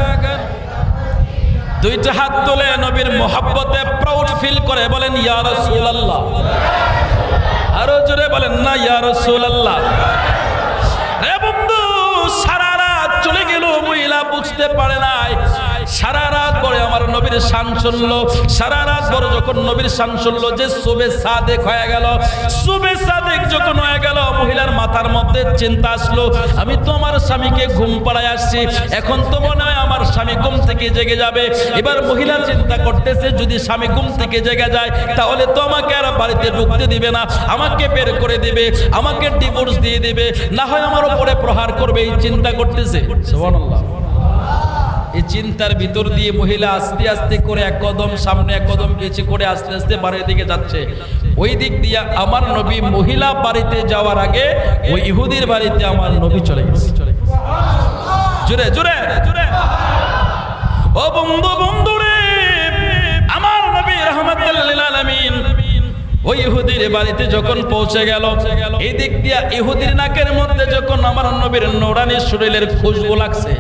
দুইটা হাত তুলে নবীর মোহাব্বতে প্রাউড ফিল করে বলেন ইয়া রাসূলুল্লাহ। আরো জোরে বলেন না ইয়া রাসূলুল্লাহ। রে বন্ধু, সারা রাত চলে গেল, মহিলা বুঝতে পারে নাই। সারা রাত পরে আমার নবীর শান শুনলো, সারা রাত পরে যখন নবীর শান শুনলো যে সুবে সাদেক হয়ে গেল, সুবে সাদেক যখন হয়ে গেল, মহিলার মাথার মধ্যে চিন্তা আসলো, আমি তো আমার স্বামীকে ঘুম পাড়ায় আসছি, এখন তো মনে হয় আমার স্বামী ঘুম থেকে জেগে যাবে। এবার মহিলা চিন্তা করতেছে, যদি স্বামী ঘুম থেকে জেগে যায় তাহলে তো আমাকে আর বাড়িতে ঢুকতে দিবে না, আমাকে বের করে দিবে, আমাকে ডিভোর্স দিয়ে দিবে, না হয় আমার উপরে প্রহার করবে। এই চিন্তা করতেছে। সুবহানাল্লাহ। এই চিন্তার ভিতর দিয়ে মহিলা আস্তে আস্তে করে এক কদম সামনে এক কদম পিছে করে আস্তে আস্তে বাড়ির দিকে যাচ্ছে। ওই দিক দিয়ে আমার নবী মহিলা বাড়িতে যাওয়ার আগে ওই ইহুদির বাড়িতে আমার নবী চলে গেছে। জোরে জোরে জোরে। ও বন্ধু বন্ধু রে, আমার নবী রাহমাতুল লিল আলামিন ওই ইহুদির বাড়িতে যখন পৌঁছে গেল, এই দিক দিয়া ইহুদির নাকের মধ্যে যখন আমার নবীর নূরানি শরীরের খুশবু লাগছে,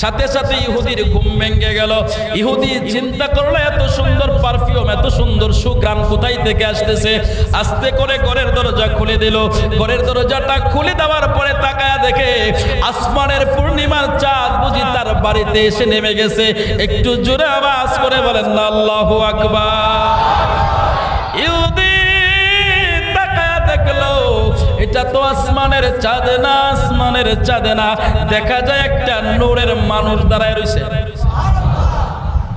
সাথে সাথে ইহুদির ঘুম ভেঙে গেল। ইহুদি চিন্তা করলো, এত সুন্দর পারফিউম, এত সুন্দর সুঘ্রাণ কোথায় থেকে আসতেছে। আস্তে করে ঘরের দরজা খুলে দিল। ঘরের দরজাটা খুলে দেওয়ার পরে তাকায়া দেখে আসমানের পূর্ণিমার চাঁদ বুঝি তার বাড়িতে এসে নেমে গেছে। একটু জোরে আওয়াজ করে বলেন না আল্লাহু আকবার। ইহুদি দেখলো, এটা তো আসমানের চাঁদ না, আসমানের চাঁদ না, দেখা যায় একটা নূরের মানুষ দাঁড়ায় রয়েছে।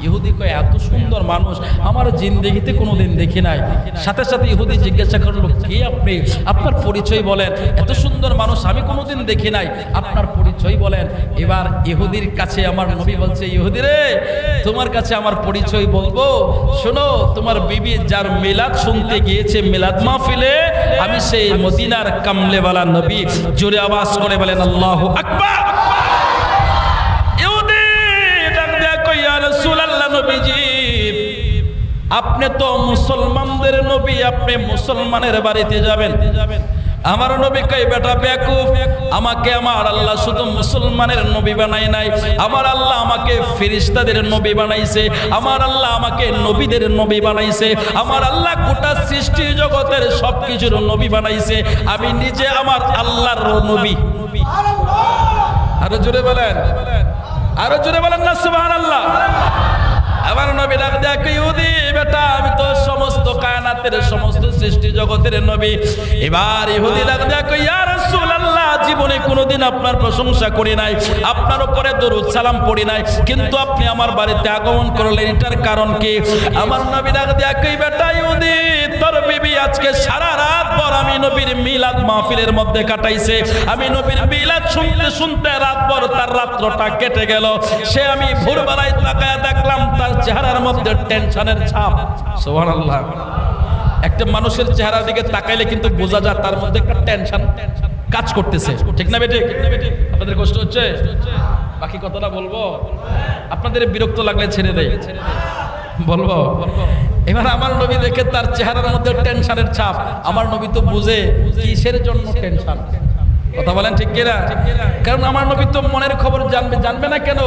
ইহুদি কয়, এত সুন্দর মানুষ আমার জিন্দেগিতে কোনোদিন দেখি নাই। সাথে সাথে ইহুদি জিজ্ঞাসা করলো, কে আপনি? আপনার পরিচয় বলেন। এত সুন্দর মানুষ আমি কোনোদিন দেখি নাই, আপনার পরিচয় বলেন। এবার ইহুদির কাছে আমার নবী বলছে, ইহুদি রে, তোমার কাছে আমার পরিচয় বলবো, শোনো, তোমার বিবি যার মিলাদ শুনতে গিয়েছে মিলাদ মাহফিলে, আমি সেই মদিনার কামলেওয়ালা নবী। জোরে আওয়াজ করে বলেন আল্লাহু আকবার। আপনি তো মুসলমানদের নবী, আপনি মুসলমানের বাড়িতে যাবেন। আমার নবী কই, বেটা বেকুফ, আমাকে আমার আল্লাহ শুধু মুসলমানের নবী বানাই নাই, আমার আল্লাহ আমাকে ফেরেশতাদের নবী বানাইছে, আমার আল্লাহ আমাকে নবীদের নবী বানাইছে, আমার আল্লাহ গোটা সৃষ্টি জগতের সবকিছুর নবী বানাইছে, আমি নিজে আমার আল্লাহর নবী। আরো জোরে বলেন, আরো জোরে বলেন না সুবহানাল্লাহ। আমার নবী ডাক দেয়, ইহুদি বেটা, আমি তো সমস্ত কায়নাতের সমস্ত সৃষ্টি জগতের নবী। এবার ইহুদি ডাক দেয়, ইয়া রাসূলুল্লাহ, জীবনে কোনোদিন আপনার প্রশংসা করি নাই, আপনার উপরে দরুদ সালাম পড়ি নাই, কিন্তু আপনি আমার বাড়িতে আগমন করলেন, এটার কারণ কি? আমার নবী ডাক দেয়, বেটা ইহুদি, তোর বিবি আজকে সারা রাত পর আমি নবীর মিলাদ মাহফিলের মধ্যে কাটাইছে, আমি নবীর মিলাদ শুনতে শুনতে রাত পর তার রাত্রটা কেটে গেল। সে আমি ভোরবেলায় তাকায়া দেখলাম তার চেহারার মধ্যে টেনশনের ছাপ। সুবহানাল্লাহ। একটা মানুষের চেহারার দিকে তাকাইলে কিন্তু বোঝা যায় তার মধ্যে একটা টেনশন কাজ করতেছে, ঠিক না বেঠিক? আপনাদের কষ্ট হচ্ছে? বাকি কথাটা বলবো, আপনাদের বিরক্ত লাগলে ছেড়ে দেয়, বলবো। এবার আমার নবী দেখে তার চেহারার মধ্যে টেনশনের ছাপ। আমার নবী তো বুঝে কিসের জন্য টেনশন। কথা বলেন ঠিক কিনা? কারণ আমার নবী তো মনের খবর জানবে না কেন?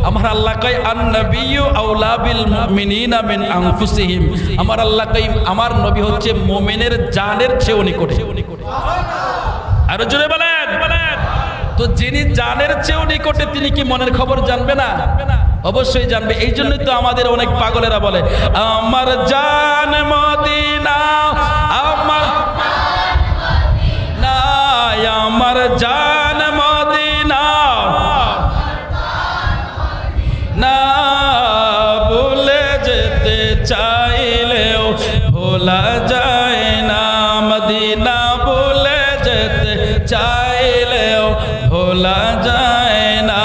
আমার আল্লাহ কয় আন-নাবিয়্যু আওলা বিল মুমিনিনা মিন আনফুসিহিম। আমার আল্লাহ কয় আমার নবী হচ্ছে মুমিনের জানের চেয়েও নিকটে। আরো জোরে বলেন। তো যিনি জানের চেয়েও নিকটে তিনি কি মনের খবর জানবে না? অবশ্যই জানবে। এই জন্যই তো আমাদের অনেক পাগলেরা বলে আমার জান মদিনা, আমার জান মদিনা না ভুলে যেতে চাইলেও ভোলা যায় না, মদিনা ভুলে যেতে চাইলেও ভোলা যায় না।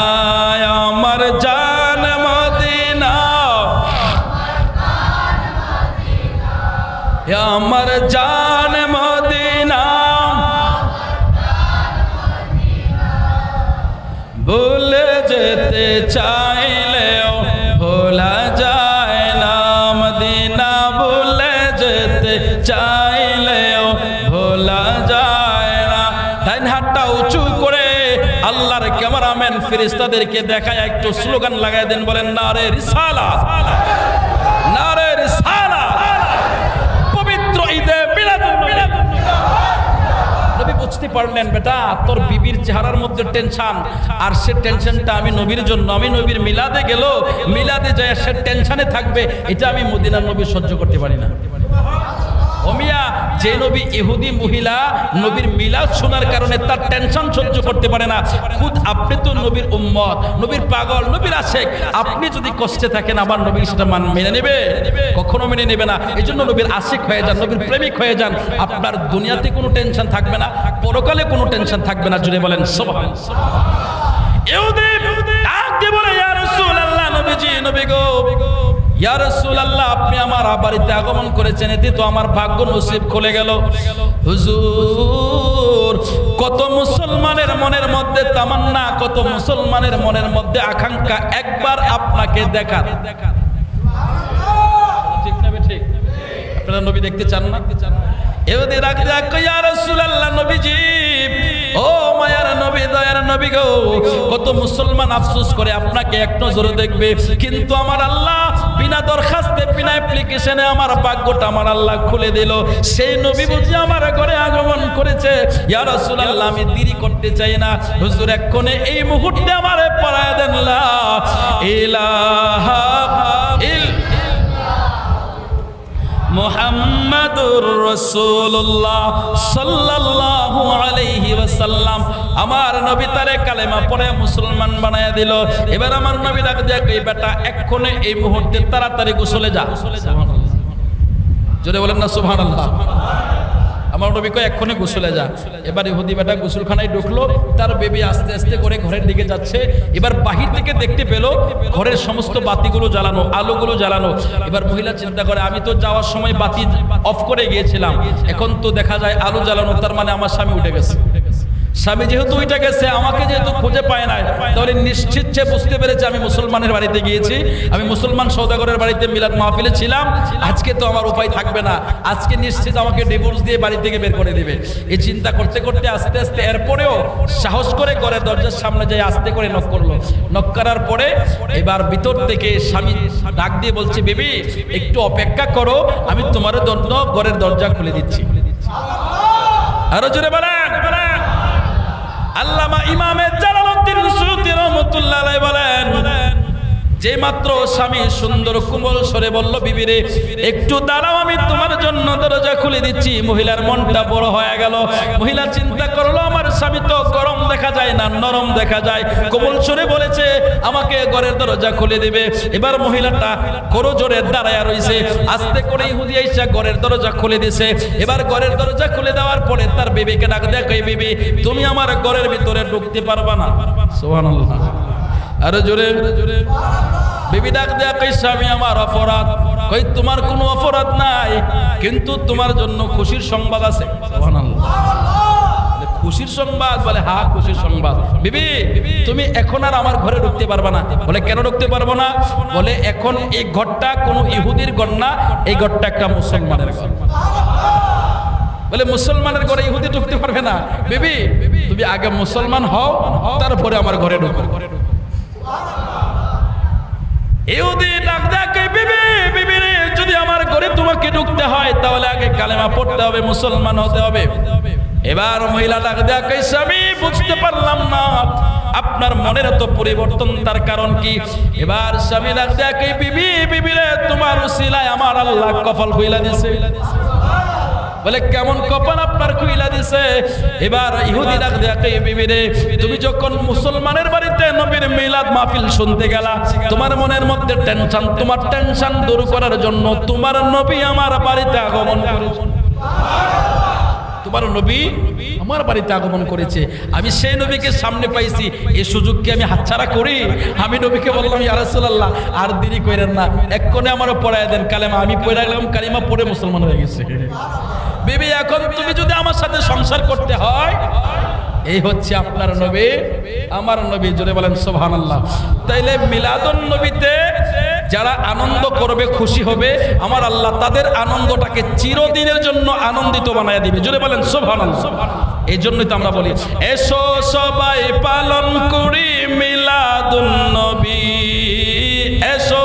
আমার জান মদিনা, আমার জান মদিনা ভুলে যেতে চাইলেও ভোলা যায় না, মদিনা ভুলে যেতে চাইলেও ভোলা যায় না। ডাইন হাতটা উঁচু করে আল্লাহর ক্যামেরাম্যান ফেরেশতাদেরকে দেখায় একটু স্লোগান লাগায় দেন, বলেন নারে রিসালাত, নারে রিসালাত। পবিত্র ঈদে মিলাদুন নবী বুঝতে পারলেন বেটা তোর বিবির চেহারার মধ্যে টেনশন, আর সে টেনশনটা আমি নবীর জন্য, আমি নবীর মিলাদে গেল, মিলাদে যায় সে টেনশনে থাকবে, এটা আমি মদিনার নবী সহ্য করতে পারি না। ওমিয়া যে নবী ইহুদি মহিলা নবীর মিলাদ শোনার কারণে তার টেনশন সহ্য করতে পারে না, খুদ আপনি তো নবীর উম্মত, নবীর পাগল, নবীর আশেক, আপনি যদি কষ্টে থাকেন আমার নবী সেটা মেনে নেবে? কখনো মেনে নেবে না। এই জন্য নবীর আশেক হয়ে যান, নবীর প্রেমিক হয়ে যান, আপনার দুনিয়াতে কোনো টেনশন থাকবে না, পরকালে কোনো টেনশন থাকবে না। জুড়ে বলেন সুবহানাল্লাহ। ইহুদি ডাক দিয়ে বলে ইয়া রাসূলুল্লাহ, নবীজি, নবী গো, ইয়া রাসূলুল্লাহ আপনি আমার বাড়িতে আগমন করেছেন, এতে তো আমার ভাগ্য নসিব খুলে গেল। হুজুর কত মুসলমানের মনের মধ্যে তামান্না, কত মুসলমানের মনের মধ্যে আকাঙ্ক্ষা একবার আপনাকে দেখার। ঠিক না ঠিক? আপনারা নবী দেখতে চান না? ইহুদি ডাক দিয়ে কয় ইয়া রাসূলুল্লাহ, নবীজি, ও মায়ার নবী, দয়ার নবী গো, কত মুসলমান আফসোস করে আপনাকে এক নজরে দেখবে, কিন্তু আমার আল্লাহ বিনা দরখাস্তে বিনা অ্যাপ্লিকেশনে আমার ভাগ্যটা আমার আল্লাহ খুলে দিল। সেই নবী বুঝি আমার ঘরে আগমন করেছে। ইয়া রাসূলুল্লাহ আমি দেরি করতে চাই না, হুজুর এক্ষণে এই মুহূর্তে আমারে পড়ায় দেন লা ইলাহা মুহাম্মাদুর রাসূলুল্লাহ সাল্লাল্লাহু আলাইহি ওয়াসাল্লাম। আমার নবী তারে কালেমা পড়ে মুসলমান বানায়া দিল। এবার আমার নবী ডাক দিয়ে কই বেটা এক্ষণে এই মুহূর্তে তাড়াতাড়ি গোসলে যা। সুবহানাল্লাহ, জোরে বলেন না সুবহানাল্লাহ। আমার নবী কয় এক্ষণে গোসলে যা। এবার ইহুদি বেটা গোসলখানায় ঢুকলো, তার বেবি আস্তে আস্তে করে ঘরের দিকে যাচ্ছে। এবার বাহির থেকে দেখতে পেল ঘরের সমস্ত বাতিগুলো জ্বালানো, আলোগুলো জ্বালানো। এবার মহিলা চিন্তা করে আমি তো যাওয়ার সময় বাতি অফ করে গিয়েছিলাম, এখন তো দেখা যায় আলো জ্বালানো, তার মানে আমার স্বামী উঠে গেছে। স্বামী যেহেতু উঠে গেছে, আমাকে যেহেতু খুঁজে পায় না, তাহলে নিশ্চিত সে বুঝতে পেরেছে আমি মুসলমানের বাড়িতে গিয়েছি, আমি মুসলমান সওদাগরের বাড়িতে মিলাদ মাহফিলে ছিলাম, আজকে তো আমার উপায় থাকবে না, আজকে নিশ্চিত আমাকে ডিভোর্স দিয়ে বাড়ি থেকে বের করে দিবে। এই চিন্তা করতে করতে আস্তে আস্তে এরপরেও সাহস করে ঘরের দরজার সামনে যাই আস্তে করে নক করলো। নক করার পরে এবার ভিতর থেকে স্বামী ডাক দিয়ে বলছে, বেবি একটু অপেক্ষা করো, আমি তোমার জন্য ঘরের দরজা খুলে দিচ্ছি। আরো জোরে বলেন। আল্লামা ইমামে জালালউদ্দিন সুয়ুতী রাহমাতুল্লাহ আলাইহি বলেন, যে মাত্র স্বামী সুন্দর কোমল স্বরে বলল, বিবি রে একটু দাঁড়াও, আমি তোমার জন্য দরজা খুলে দিচ্ছি, মহিলার মনটা বড় হয়ে গেল। মহিলা চিন্তা করলো আমার স্বামী তো গরম দেখা যায় না, নরম দেখা যায়, কোমল স্বরে বলেছে আমাকে ঘরের দরজা খুলে দিবে। এবার মহিলাটা করজোরে দাঁড়ায়া রইছে, আস্তে করে ইহুদি আইসা ঘরের দরজা খুলে দিছে। এবার ঘরের দরজা খুলে দেওয়ার পরে তার বিবিকে ডাক দেয়, কই বিবি তুমি আমার ঘরের ভিতরে ঢুকতে পারবা না। সুবহানাল্লাহ, আরো জোরে। বিবি ডাক দেয়া কই স্বামী আমার অপরাধ। কই তোমার কোনো অপরাধ নাই, কিন্তু তোমার জন্য খুশির সংবাদ আছে। সুবহানাল্লাহ, খুশির সংবাদ? বলে হ্যাঁ খুশির সংবাদ। বিবি তুমি এখন আর আমার ঘরে ঢুকতে পারবা না। বলে কেন ঢুকতে পারবো না? বলে এখন এই ঘরটা কোনো ইহুদির ঘর না, এই ঘরটা একটা মুসলমানের ঘর। বলে মুসলমানের ঘরে ইহুদি ঢুকতে পারবে না। বিবি তুমি আগে মুসলমান হও, তারপরে আমার ঘরে ঢুকো। ইহুদি ডাক দেয়, বিবি বিবি রে, যদি আমার ঘরে তোমাকে ঢুকতে হয় তাহলে আগে কালেমা পড়তে হবে, মুসলমান হতে হবে। এবার মহিলা ডাক দেয়, স্বামী বুঝতে পারলাম না আপনার মনের এত পরিবর্তন, তার কারণ কি? এবার স্বামী ডাক দেয়, বিবি বিবি রে, তোমার উসিলায় আমার আল্লাহ কপাল খুইলা দিছে। বলে কেমন কপাল আপনার খুইলা দিছে? এবার ইহুদি ডাক দেয়, বিবি রে, তুমি যখন মুসলমানের বাড়িতে নবীর মিলাদ মাহফিল শুনতে গেলা, তোমার মনের মধ্যে টেনশন, তোমার টেনশন দূর করার জন্য তোমার নবী আমার বাড়িতে আগমন করেছে। তোমার নবী আমার বাড়িতে আগমন করেছে, আমি সেই নবীকে সামনে পাইছি, এই সুযোগকে আমি হাতছাড়া করি? আমি নবীকে বললাম, ইয়া রাসূলুল্লাহ আর দেরি করেন না, এক্ষণে আমারও পড়ায় দেন কালেমা। আমি পড়ে গেলাম, কালিমা পড়ে মুসলমান হয়ে গেছে। বিবি এখন তুমি যদি আমার সাথে সংসার করতে হয়, এই হচ্ছে আপনার নবী আমার নবী, জোরে বলেন সুবহানাল্লাহ। তাইলে মিলাদুন নবীতে যারা আনন্দ করবে, খুশি হবে, আমার আল্লাহ তাদের আনন্দটাকে চিরদিনের জন্য আনন্দিত বানায় দিবে, জোরে বলেন সুবহানাল্লাহ। এই জন্যই তো আমরা বলি, এসো সবাই পালন করি মিলাদুন নবী, এসো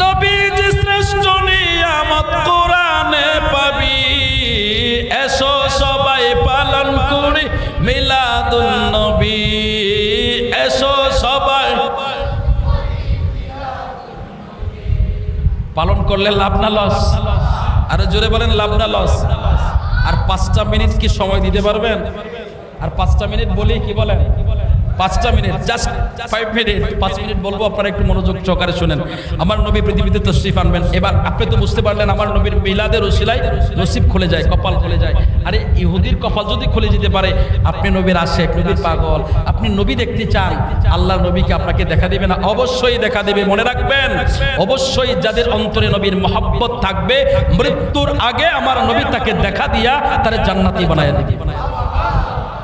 নবীজি শ্রেষ্ঠ নিয়ামত কোরআনে পাবি, এসো সবাই পালন করি মিলাদুন নবী, এসো সবাই। পালন করলে লাভ না লস? আরো জোরে বলেন, লাভ না লস? আর 5টা মিনিট কি সময় দিতে পারবেন? আর 5টা মিনিট বলি, কি বলেন? 5টা মিনিট, জাস্ট 5 মিনিট, 5 মিনিট বলবো, আপনারা একটু মনোযোগ সহকারে শুনেন। আমার নবী পৃথিবীতে তশরিফ আনবেন। এবার আপনি তো বুঝতে পারলেন আমার নবীর মিলাদের উসিলায় নসিব খুলে যায়, কপাল খুলে যায়। আরে ইহুদির কপাল যদি খুলে যেতে পারে, আপনি নবীর আশেক, নবীর পাগল, আপনি নবী দেখতে চান, আল্লাহ নবীকে আপনাকে দেখা দেবে না? অবশ্যই দেখা দেবে। মনে রাখবেন, অবশ্যই যাদের অন্তরে নবীর মহব্বত থাকবে, মৃত্যুর আগে আমার নবী তাকে দেখা দিয়া তারে জান্নাতি বানায় দিবে।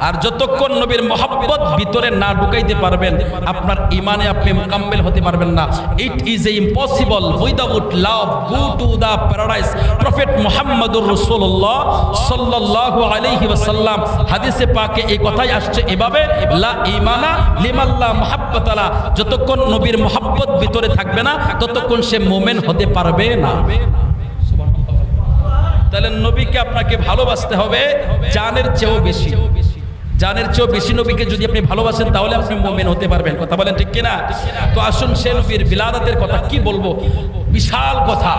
আর যতক্ষণ নবীর মহব্বত ভিতরে না ঢুকাইতে পারবেন, আপনার ইমানে আপনি মুকাম্মেল হতে পারবেন না। It is impossible without love go to the paradise. Prophet মুহাম্মদুর রাসূলুল্লাহ সাল্লাল্লাহু আলাইহি ওয়াসাল্লাম হাদিসে পাকে এই কথাই আসছে এভাবে, লা ঈমানা লিমান লা মুহাব্বাতা লা। যতক্ষণ নবীর মহব্বত ভিতরে থাকবে না, ততক্ষণ সে মুমিন হতে পারবে না। তাহলে নবীকে আপনাকে ভালোবাসতে হবে জানের চেয়েও বেশি। জানের চেয়েও বেশি নবীকে যদি আপনি ভালোবাসেন, তাহলে আপনি মুমিন হতে পারবেন। কথা বলেন ঠিক কিনা? তো আসুন সে নবীর বিলাদাতের কথা কি বলবো, বিশাল কথা,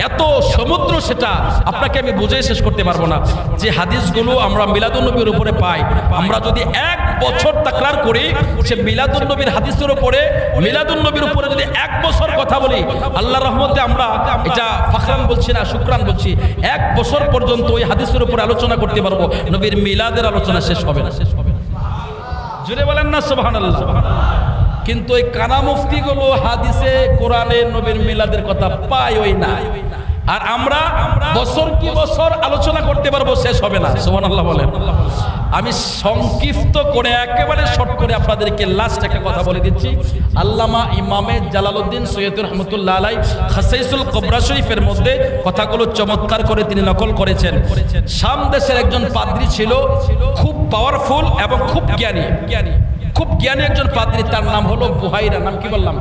এত সমুদ্র, সেটা আপনাকে আমি বুঝে শেষ করতে পারবো না। যে হাদিসগুলো আমরা মিলাদুন নবীর উপরে পাই, আমরা যদি 1 বছর তাকরার করি সে মিলাদুন নবীর হাদিসের উপরে, মিলাদুন নবীর উপরে যদি 1 বছর কথা বলি, আল্লাহর রহমতে আমরা এটা ফাখরান বলছি না, শুকরান বলছি, 1 বছর পর্যন্ত ওই হাদিসের উপরে আলোচনা করতে পারবো, নবীর মিলাদের আলোচনা শেষ হবে না। জুড়ে বলেন না সুবহানাল্লাহ। কিন্তু ওই কানা মুফতিগুলো হাদিসে কোরআনে নবীর মিলাদের কথা পাইই না, আর আমরা বছর কি বছর আলোচনা করতে পারবো, শেষ হবে না। সুবহানাল্লাহ বলেন। আমি সংক্ষিপ্ত করে একেবারে শর্ট করে আপনাদেরকে লাস্ট একটা কথা বলে দিচ্ছি। আল্লামা ইমামে জালালউদ্দিন সৈয়দ রহমতুল্লাহ আলাই খাসাইসুল কুবরা শরীফের মধ্যে কথাগুলো চমৎকার করে তিনি নকল করেছেন। শাম দেশের একজন পাদ্রী ছিল, খুব পাওয়ারফুল এবং খুব জ্ঞানী, খুব জ্ঞানী একজন পাদ্রী, তার নাম হলো বুহাইরা। নাম কি বললাম?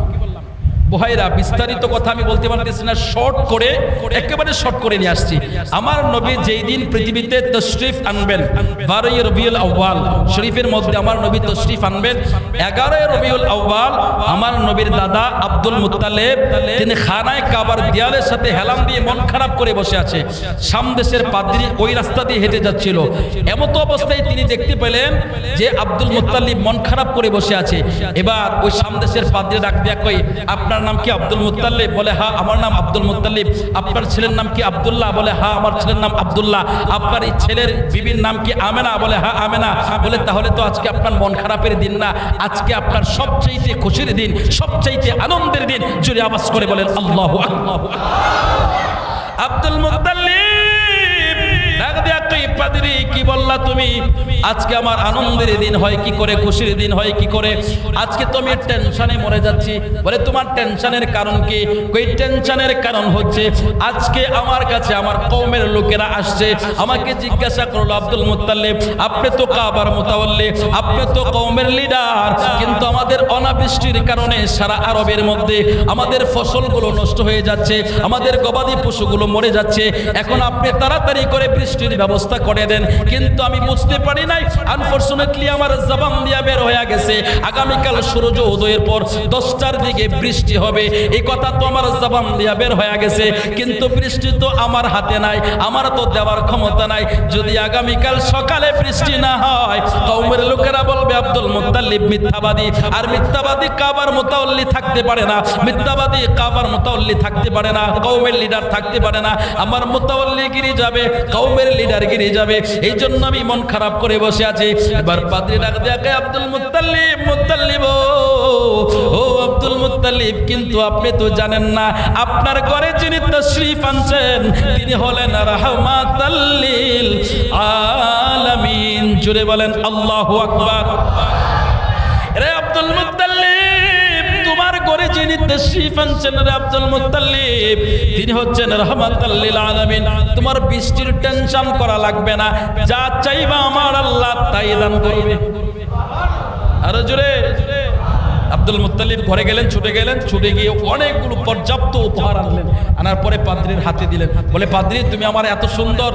বুহাইরা। বিস্তারিত কথা আমি বলতে পারতেছি না, শর্ট করে একেবারে শর্ট করে নিয়ে আসছি। আমার নবী যেই দিন পৃথিবীতে তশরিফ আনবেন, 12 রবিউল আউয়াল শরীফের মধ্যে আমার নবী তশরিফ আনবেন। 11 রবিউল আউয়াল আমার নবীর দাদা আব্দুল মুত্তালিব তিনি খানায় কাবার দেয়ালের সাথে হেলাম দিয়ে মন খারাপ করে বসে আছে। শাম দেশের পাদ্রী ওই রাস্তা দিয়ে হেঁটে যাচ্ছিল, এমত অবস্থায় তিনি দেখতে পেলেন যে আব্দুল মুত্তালিব মন খারাপ করে বসে আছে। এবার ওই শাম দেশের পাদ্রী ডাক দিয়া কই, আপনার নাম কি আব্দুল মুত্তালিব? বলে হ্যাঁ আমার নাম আব্দুল মুত্তালিব। আপনার ছেলের নাম কি আব্দুল্লাহ? বলে হ্যাঁ আমার ছেলের নাম আব্দুল্লাহ। আপনার এই ছেলের বিবির নাম কি আমেনা? বলে হ্যাঁ আমেনা। বলে তাহলে তো আজকে আপনার মন খারাপের দিন না, আজকে আপনার সবচাইতে খুশির দিন, সবচাইতে আনন্দের দিন। জোরে আওয়াজ করে বলেন আল্লাহু আকবার। আব্দুল মুত্তালিব ডাক দিয়া কই, পাদ্রী কি বললা তুমি? আজকে আমার আনন্দের দিন হয় কি করে, খুশির দিন হয় কি করে? আজকে তো আমি টেনশনে মরে যাচ্ছি। বলে তোমার টেনশনের কারণ কি? কই টেনশনের কারণ হচ্ছে আজকে আমার কাছে আমার কওমের লোকেরা আসছে, আমাকে জিজ্ঞাসা করলো আব্দুল মুত্তালিব আপনি তো কাবার মুতাওয়াল্লি, আপনি তো কওমের লিডার, কিন্তু আমাদের অনাবৃষ্টির কারণে সারা আরবের মধ্যে আমাদের ফসলগুলো নষ্ট হয়ে যাচ্ছে, আমাদের গবাদি পশুগুলো মরে যাচ্ছে, এখন আপনি তাড়াতাড়ি করে বৃষ্টির ব্যবস্থা করে দেন। কিন্তু আমি বুঝতে পারি নাই, আনফরচুনেটলি আমার জবান দিয়া বের হয়ে গেছে আগামীকাল সূর্য উদয়ের পর 10টার দিকে বৃষ্টি হবে। এই কথা তো আমার জবান দিয়া বের হয়ে গেছে, কিন্তু বৃষ্টি তো আমার হাতে নাই, আমার তো দেওয়ার ক্ষমতা নাই। যদি আগামীকাল সকালে বৃষ্টি না হয়, কওমের লোকেরা বলবে আব্দুল মুত্তালিব মিথ্যাবাদী। আর মিথ্যাবাদী কাবার মুতাওয়াল্লি থাকতে পারে না, মিথ্যাবাদী কাবার মুতাওয়াল্লি থাকতে পারে না, কওমের লিডার থাকতে পারে না। আমার মুতাওয়াল্লি গিরি যাবে, কওমের লিডার গিরি যাবে। এই জন্য আমি মন খারাপ করে বসে আছি। এবার পাদ্রী ডাক দেখে আব্দুল মুত্তালিব, মুত্তালিব ও আব্দুল মুত্তালিব, কিন্তু আপনি তো জানেন না আপনার ঘরে যিনি তাশরীফ আনছেন তিনি হলেন রাহমাতাল লিল আলামিন। জুড়ে বলেন আল্লাহু আকবার। রে আব্দুল মুত্তালিব, তোমার ঘরে যিনি তাশরীফ আনছেন রে আব্দুল মুত্তালিব তিনি হচ্ছেন রাহমাতাল লিল আলামিন। তোমার বৃষ্টির টেনশন করা লাগবে না, যা চাইবা আমার আল্লাহ তাই দান করবে। আরো জোরে। আব্দুল মুত্তালিব ঘরে গেলেন, ছুটে গেলেন, ছুটে গিয়ে অনেকগুলো পর্যাপ্ত উপহার আনলেন। আনার পরে পাদ্রীর হাতে দিলেন। বলে পাদ্রী তুমি আমার এত সুন্দর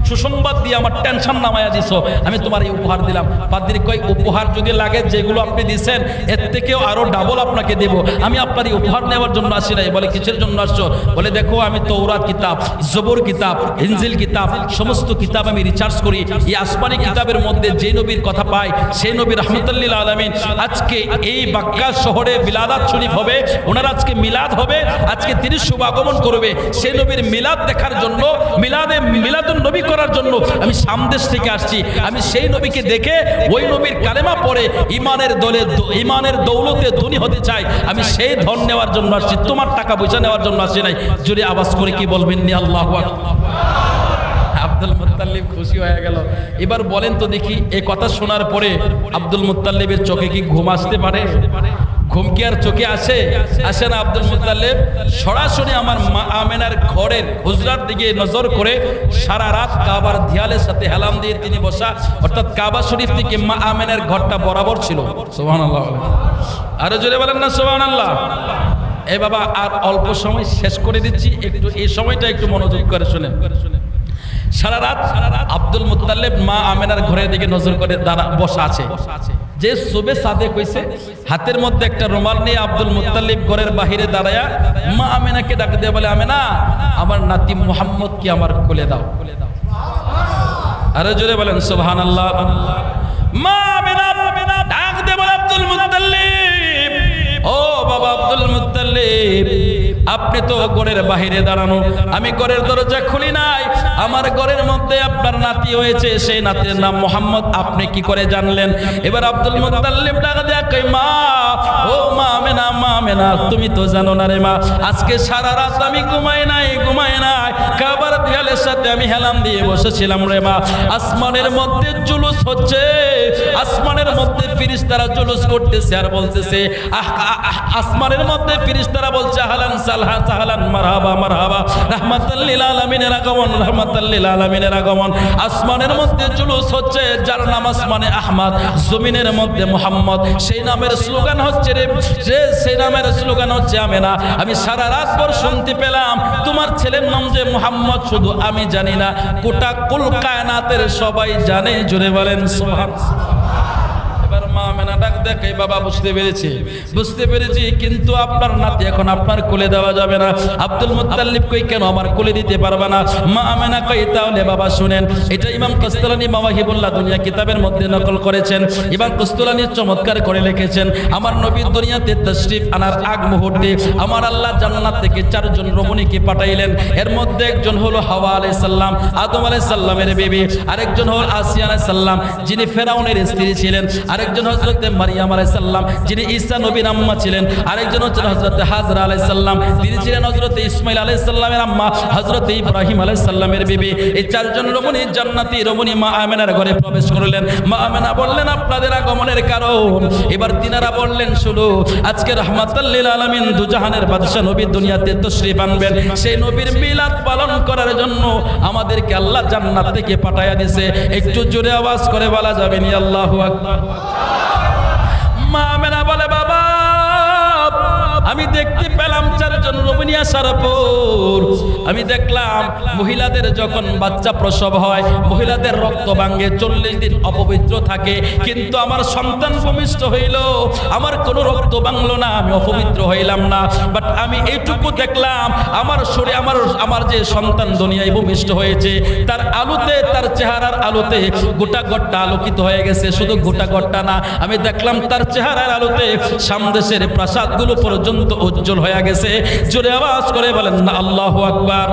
সুসংবাদ দিয়ে আমার টেনশন নামায়া দিছো, আমি তোমার এই উপহার দিলাম। পাদ্রী কয় উপহার যদি লাগে যেগুলো আপনি দিচ্ছেন এর থেকেও আরো ডাবল আপনাকে দেব, আমি আপনার এই উপহার নেওয়ার জন্য আসি নাই। বলে কিসের জন্য আসছো? বলে দেখো আমি তৌরাত কিতাব, জবুর কিতাব, ইনজিল কিতাব সমস্ত কিতাব আমি রিসার্চ করি। এই আসমানি কিতাবের মধ্যে যে নবীর কথা পাই সেই নবী রাহমাতুল লিল আলামিন আজকে এই বাক্কা শহরে বিলাদাত শরীফ হবে, ওনার আজকে মিলাদ হবে, আজকে তিনি শুভ আগমন করবে। সেই নবীর মিলাদ দেখার জন্য, মিলাদুন নবী করার জন্য আমি সামদেশ থেকে আসছি। আমি সেই নবীকে দেখে ওই নবীর কালেমা পড়ে ইমানের দৌলতে ধনী হতে চাই। আমি সেই ধন নেওয়ার জন্য আসছি, তোমার টাকা পয়সা নেওয়ার জন্য আসি নাই। জোরে আওয়াজ করে কি বলবেন নি আল্লাহু আকবার। আব্দুল মুত্তালিব খুশি হয়ে গেল। এবার বলেন তো দেখি, এই কথা শোনার পরে আব্দুল মুত্তালিবের চোখে কি ঘুম আসতে পারে? ঘুম কি আর চোখে আসে? আসে না। আব্দুল মুত্তালিব সরাসরি আমার মা আমেনার ঘরের হুজরার দিকে নজর করে সারা রাত কাবার দেয়ালের সাথে হেলাম দিয়ে তিনি বসা, অর্থাৎ কাবা শরীফ থেকে মা আমেনার ঘরটা বরাবর ছিল। সুবহানাল্লাহ। আরো জোরে বলেন না সুবহানাল্লাহ। এ বাবা আর অল্প সময় শেষ করে দিচ্ছি, একটু এই সময়টা একটু মনোযোগ করে শুনেন। সারা রাত আব্দুল মুত্তালিব মা আমেনার ঘরের দিকে নজর করে বসা আছে। যে সুবে সাদেক হইছে, হাতের মধ্যে একটা রুমাল নিয়ে আব্দুল মুত্তালিব ঘরের বাহিরে দাঁড়ায়া মা আমেনাকে ডাক দিয়ে বলে, আমেনা আমার নাতি মুহাম্মদ কি আমার কোলে দাও। আরো জোরে বলেন সুবহানাল্লাহ। মা আমেনা ডাক দিয়ে বলে, আব্দুল মুত্তালিব, ও বাবা আব্দুল মুত্তালিব, আপনি তো ঘরের বাহিরে দাঁড়ানো, আমি ঘরের দরজা খুলি নাই, আমার ঘরের মধ্যে আপনার নাতি হয়েছে, সেই নাতির নাম মোহাম্মদ, আপনি কি করে জানলেন? এবার আব্দুল মুত্তালিব ডাক দেয়া কই, মা, ও মা আমেনা, মা আমেনা, তুমি তো জানো না রে মা, আজকে সারা রাত আমি ঘুমাই নাই, কাবার দেয়ালের সাথে আমি হেলাম দিয়ে বসেছিলাম রে মা। আসমানের মধ্যে জুলুস হচ্ছে, আসমানের মধ্যে ফেরেশতারা জুলুস করতেছে আর বলতেছে, আসমানের মধ্যে ফেরেশতারা বলছে, আহলান সাহলান সাহলান, মারহাবা মারহাবা, রাহমাতাল লিল আলামিনের আগমন, রাহমাতাল লিল আলামিনের আগমন। আসমানের মধ্যে জুলুস হচ্ছে, যার নাম আসমানে আহমদ, জমিনের মধ্যে মুহাম্মদ, সেই নামের স্লোগান হচ্ছে রে, সেই নামের স্লোগান হচ্ছে আমেনা। আমি সারা রাত পর শুনতে পেলাম তোমার ছেলের নাম যে মুহাম্মদ, শুধু আমি জানি না, গোটা কুল কায়নাতের সবাই জানে। জোরে বলেন সুবহানাল্লাহ। এবার মা আমেনা ডাক দেখে, বাবা বুঝতে পেরেছি, কিন্তু আপনার নাতি এখন আপনার কোলে দেওয়া যাবে না। আব্দুল মুত্তালিব কই, কেন আমার কোলে দিতে পারবে না? মা আমেনা কই, তাহলে বাবা শুনেন, এটা ইমাম কাসতালানী মাওয়াহিবুল্লাহ দুনিয়া কিতাবের মধ্যে নকল করেছেন। ইমাম কাসতালানী চমৎকার করে লিখেছেন, আমার নবী দুনিয়াতে তাশরীফ আনার আগ মুহূর্তে আমার আল্লাহ জান্নাত থেকে 4 জন রমণীকে পাঠাইলেন। এর মধ্যে একজন হলো হাওয়া আলাইহিস সালাম, আদম আলাইহিস সালামের বিবি, আরেকজন হলো আসিয়া আলাইহিস সালাম যিনি ফেরাউনের স্ত্রী ছিলেন, আরেকজন হযরত হযরতে মারিয়াম আলাইহিস সালাম যিনি ঈসা নবীর আম্মা ছিলেন, আরেকজন হচ্ছেন হযরতে হাজরা আলাইহিস সালাম তিনি ছিলেন হযরতে ইসমাঈল আলাইহিস সালামের আম্মা, হযরতে ইব্রাহিম আলাইহিস সালামের বিবি। এই চারজন রমণী জান্নাতি রমণী মা আমেনার ঘরে প্রবেশ করলেন। মা আমেনা বললেন আপনাদের আগমনের কারণ। এবার তিনারা বললেন শুনো, আজকে রাহমাতাল লিল আলামিন দুজাহানের বাদশা নবী দুনিয়াতে তাশরীফ আনবেন, সেই নবীর মিলাদ পালন করার জন্য আমাদেরকে আল্লাহ জান্নাত থেকে পাঠায়া দিয়েছে। একটু জোরে আওয়াজ করে বলা যাবে নি আল্লাহু আকবার। মা আমেনা বলে বাবা আমি দেখতে পেলাম চারজন রমণী আসার পর আমি দেখলাম মহিলাদের যখন বাচ্চা প্রসব হয় মহিলাদের রক্ত ভাঙে, 40 দিন অপবিত্র থাকে, কিন্তু আমার সন্তান ভূমিষ্ঠ হইল, আমার কোনো রক্ত ভাঙলো না, আমি অপবিত্র হইলাম না। বাট আমি এইটুকু দেখলাম আমার শরীরে আমার যে সন্তান দুনিয়ায় ভূমিষ্ঠ হয়েছে তার আলোতে, তার চেহারার আলোতে গোটা ঘরটা আলোকিত হয়ে গেছে। শুধু গোটা ঘরটা না, আমি দেখলাম তার চেহারার আলোতে সামদেশের প্রাসাদগুলো পর্যন্ত উজ্জ্বল হয়ে গেছে। জোরে আওয়াজ করে বলেন না আল্লাহু আকবার।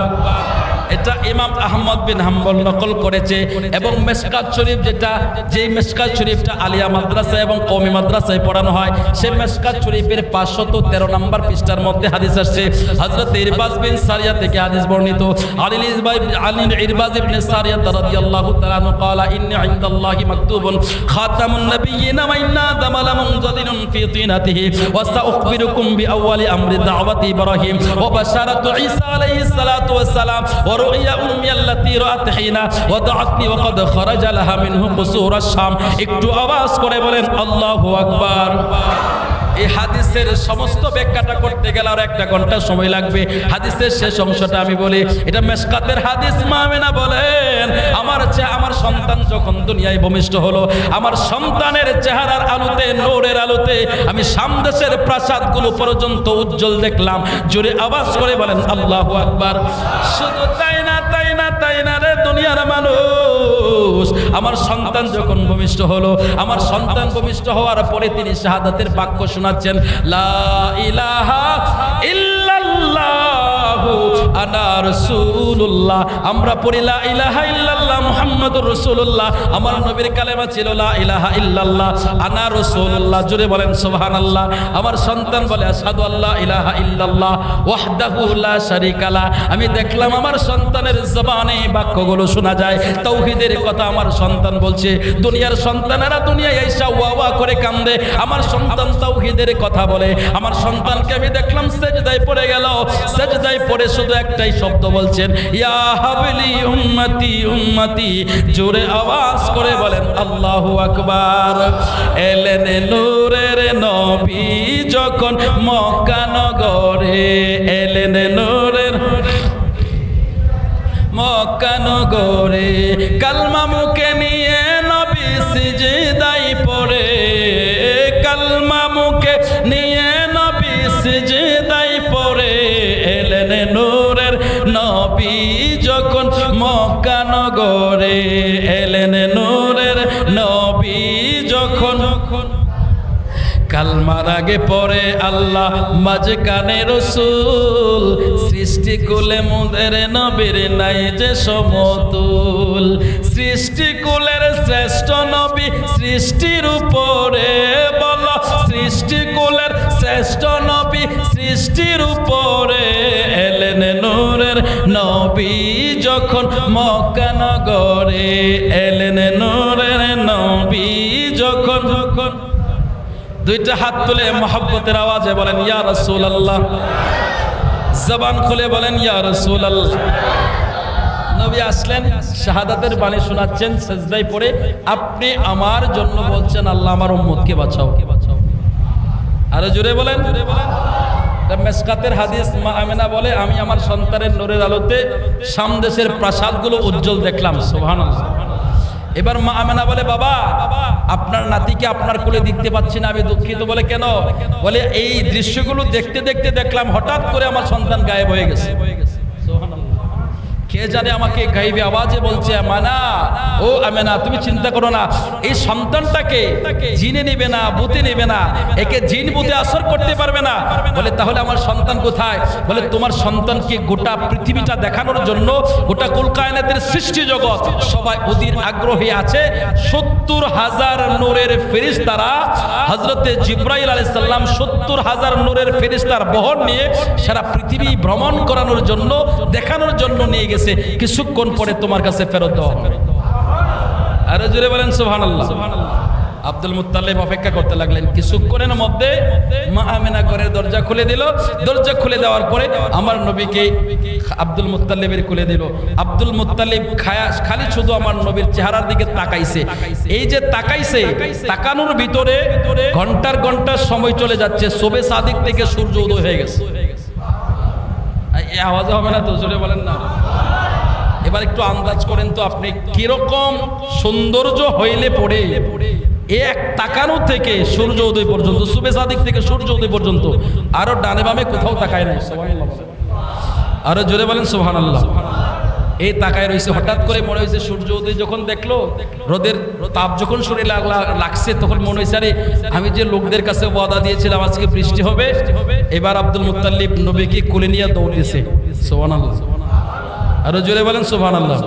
এটা ইমাম আহমদ বিন হাম্বল নকল করেছে এবং মিশকাত শরীফ যেই মিশকাত শরীফটা আলিয়া মাদ্রাসা এবং কওমি মাদ্রাসায় পড়ানো হয় সেই মিশকাত শরীফের 513 নম্বর পৃষ্ঠার মধ্যে হাদিস আসছে। হযরত ইরবাজ বিন সারিয়া থেকে হাদিস বর্ণিত। আলী ইরবাজ ইবনে সারিয়া রাদিয়াল্লাহু তাআলা আনহু قال ان عند الله مكتوب خاتم النبيين وان آدم لمنزل في طينته وسأخبركم بأول أمر دعوة إبراهيم وبشارة عيسى عليه الصلاة والسلام ورؤيا أمي التي رأت حين وضعتني وقد خرج لها منه قصور الشام। একটু আওয়াজ করে বলেন আল্লাহু আকবার। এই হাদিসের সমস্ত ব্যাখ্যাটা করতে গেলে আর 1 ঘন্টা সময় লাগবে। হাদিসের শেষ অংশটা আমি বলি, এটা মিশকাতের হাদিস। মা আমেনা বলেন আমার সন্তান যখন দুনিয়ায় ভূমিষ্ঠ হলো আমার সন্তানের চেহারার আলোতে, নূরের আলোতে আমি সামদেশের প্রাসাদগুলো পর্যন্ত উজ্জ্বল দেখলাম। জোরে আওয়াজ করে বলেন আল্লাহু আকবার। শুধু তাই না রে দুনিয়ার মানুষ, আমার সন্তান যখন ভূমিষ্ঠ হলো, আমার সন্তান ভূমিষ্ঠ হওয়ার পরে তিনি শাহাদাতের বাক্য শোনাচ্ছেন, লা ইলাহা ইল্লাল্লাহু আনা রাসূলুল্লাহ। আমরা পড়ি লা ইলাহা ইল্লাল্লাহ মুহাম্মাদুর রাসূলুল্লাহ। আমার নবীর কালেমা ছিল লা ইলাহা ইল্লাল্লাহ আনা রাসূলুল্লাহ। জোরে বলেন সুবহানাল্লাহ। আমার সন্তান বলে আশহাদু আল্লা ইলাহা ইল্লাল্লাহ ওয়াহদাহু লা শারীকা লা। আমি দেখলাম আমার সন্তানের জবানে বাক্যগুলো শোনা যায়, তাওহীদের কথা আমার সন্তান বলছে। দুনিয়ার সন্তানেরা দুনিয়ায় আইসা ওয়া ওয়া করে কান্দে, আমার সন্তান তাওহীদের কথা বলে। আমার সন্তানকে আমি দেখলাম সেজদায় পড়ে গেল, সেজদায় পড়ে শুধু একটাই শব্দ বলছেন, ইয়া হাবলি উম্মতি উম্মতি। জোরে আওয়াজ করে বলেন আল্লাহু আকবার। এলেন নূরের নবী যখন মক্কা নগরে, এলেন নূরের মক্কা নগরে, কালমা মুখে নিয়ে নবী সিজদায় পড়ে, কালমা মুখে নিয়ে নবী সিজদায় পড়ে। এলেন নূরের নবী যখন মক্কা নগরে, এলেন নূরের নবী যখন কালমার আগে পড়ে আল্লাহ মাঝখানে রাসূল। সৃষ্টি কুলে মোদের নবীর নাই যে সমতুল, সৃষ্টি কুলের শ্রেষ্ঠ নবী সৃষ্টির উপরে। বলো সৃষ্টি কুলের শ্রেষ্ঠ নবী সৃষ্টির উপরে। এলেন নূরের নবী যখন মক্কা নগরে, এলেন নূরের নবী যখন। দুইটা হাত তুলে মহব্বতের আওয়াজে বলেন ইয়া রাসূলুল্লাহ। জবান খুলে বলেন ইয়া রাসূলুল্লাহ। নবী আসলেন, শাহাদাতের বাণী শোনাচ্ছেন সিজদায় পড়ে। আপনি আমার জন্য বলছেন আল্লাহ আমার উম্মতকে বাঁচাও। আরো জোরে বলেন। মিশকাতের হাদিস। মা আমেনা বলে আমি আমার সন্তানের নূরের আলোতে সামদেশের প্রাসাদগুলো উজ্জ্বল দেখলাম। সুবহানাল্লাহ। এবার মা আমেনা বলে বাবা আপনার নাতিকে আপনার কোলে দেখতে পাচ্ছি না, আমি দুঃখিত। বলে কেন? বলে এই দৃশ্যগুলো দেখতে দেখতে দেখলাম হঠাৎ করে আমার সন্তান গায়েব হয়ে গেছে। সুবহানাল্লাহ। কে জানে আমাকে গায়েবী আওয়াজে বলছে মানা ও আমেনা তুমি চিন্তা করো না, এই সন্তানটাকে জিনে নেবে না, ভূতে নেবে না, একে জিন ভূতে আসর করতে পারবে না। বলে তাহলে আমার সন্তান কোথায়? বলে তোমার সন্তানকে গোটা পৃথিবীটা দেখানোর জন্য গোটা কুল কায়নাতের সৃষ্টি জগৎ সবাই অধীর আগ্রহী আছে। 70,000 নূরের ফেরেশতারা হযরতে জিবরাইল আলাইহিস সালাম ৭০,০০০ নূরের ফেরেশতার বহর নিয়ে সারা পৃথিবী ভ্রমণ করানোর জন্য, দেখানোর জন্য নিয়ে গেছে। কিছুক্ষণ পরে তোমার কাছে ফেরত দেওয়া হবে। আরে জোরে বলেন সুবহানাল্লাহ। আব্দুল মুত্তালিব অপেক্ষা করতে লাগলেন। কিছুক্ষণের মধ্যে মা আমিনা ঘরের দরজা খুলে দিল। দরজা খুলে দেওয়ার পরে আমার নবীকে আব্দুল মুত্তালিবের খুলে দিল। আব্দুল মুত্তালিব খালি শুধু আমার নবীর চেহারার দিকে তাকাইছে। এই যে তাকাইছে, তাকানোর ভিতরে ঘন্টার ঘন্টা সময় চলে যাচ্ছে। শোবে সাদিক থেকে সূর্য উদয় হয়ে গেছে। এই আওয়াজ হবে না তো? জোরে বলেন না। এবার একটু আন্দাজ করেন তো আপনি কিরকম সৌন্দর্য হইলে পড়ে এক তাকানো থেকে সূর্য উদয় পর্যন্ত, সুবে সাদিক থেকে সূর্য উদয় পর্যন্ত আরো ডানে বামে কোথাও তাকায় নাই। সুবহানাল্লাহ। আরো জোরে বলেন সুবহানাল্লাহ। এই তাকায় রয়েছে। হঠাৎ করে মনে হয়েছে সূর্য উদয় যখন দেখলো, রোদের তাপ যখন শরীরে লাগছে, তখন মনে হয়েছে আরে আমি যে লোকদের কাছে ওয়াদা দিয়েছিলাম আজকে বৃষ্টি হবে। এবার আব্দুল মুত্তালিব নবীকে কোলে নিয়ে দৌড়েছে। সুবহানাল্লাহ। আরো জোরে বলেন সুবহানাল্লাহ।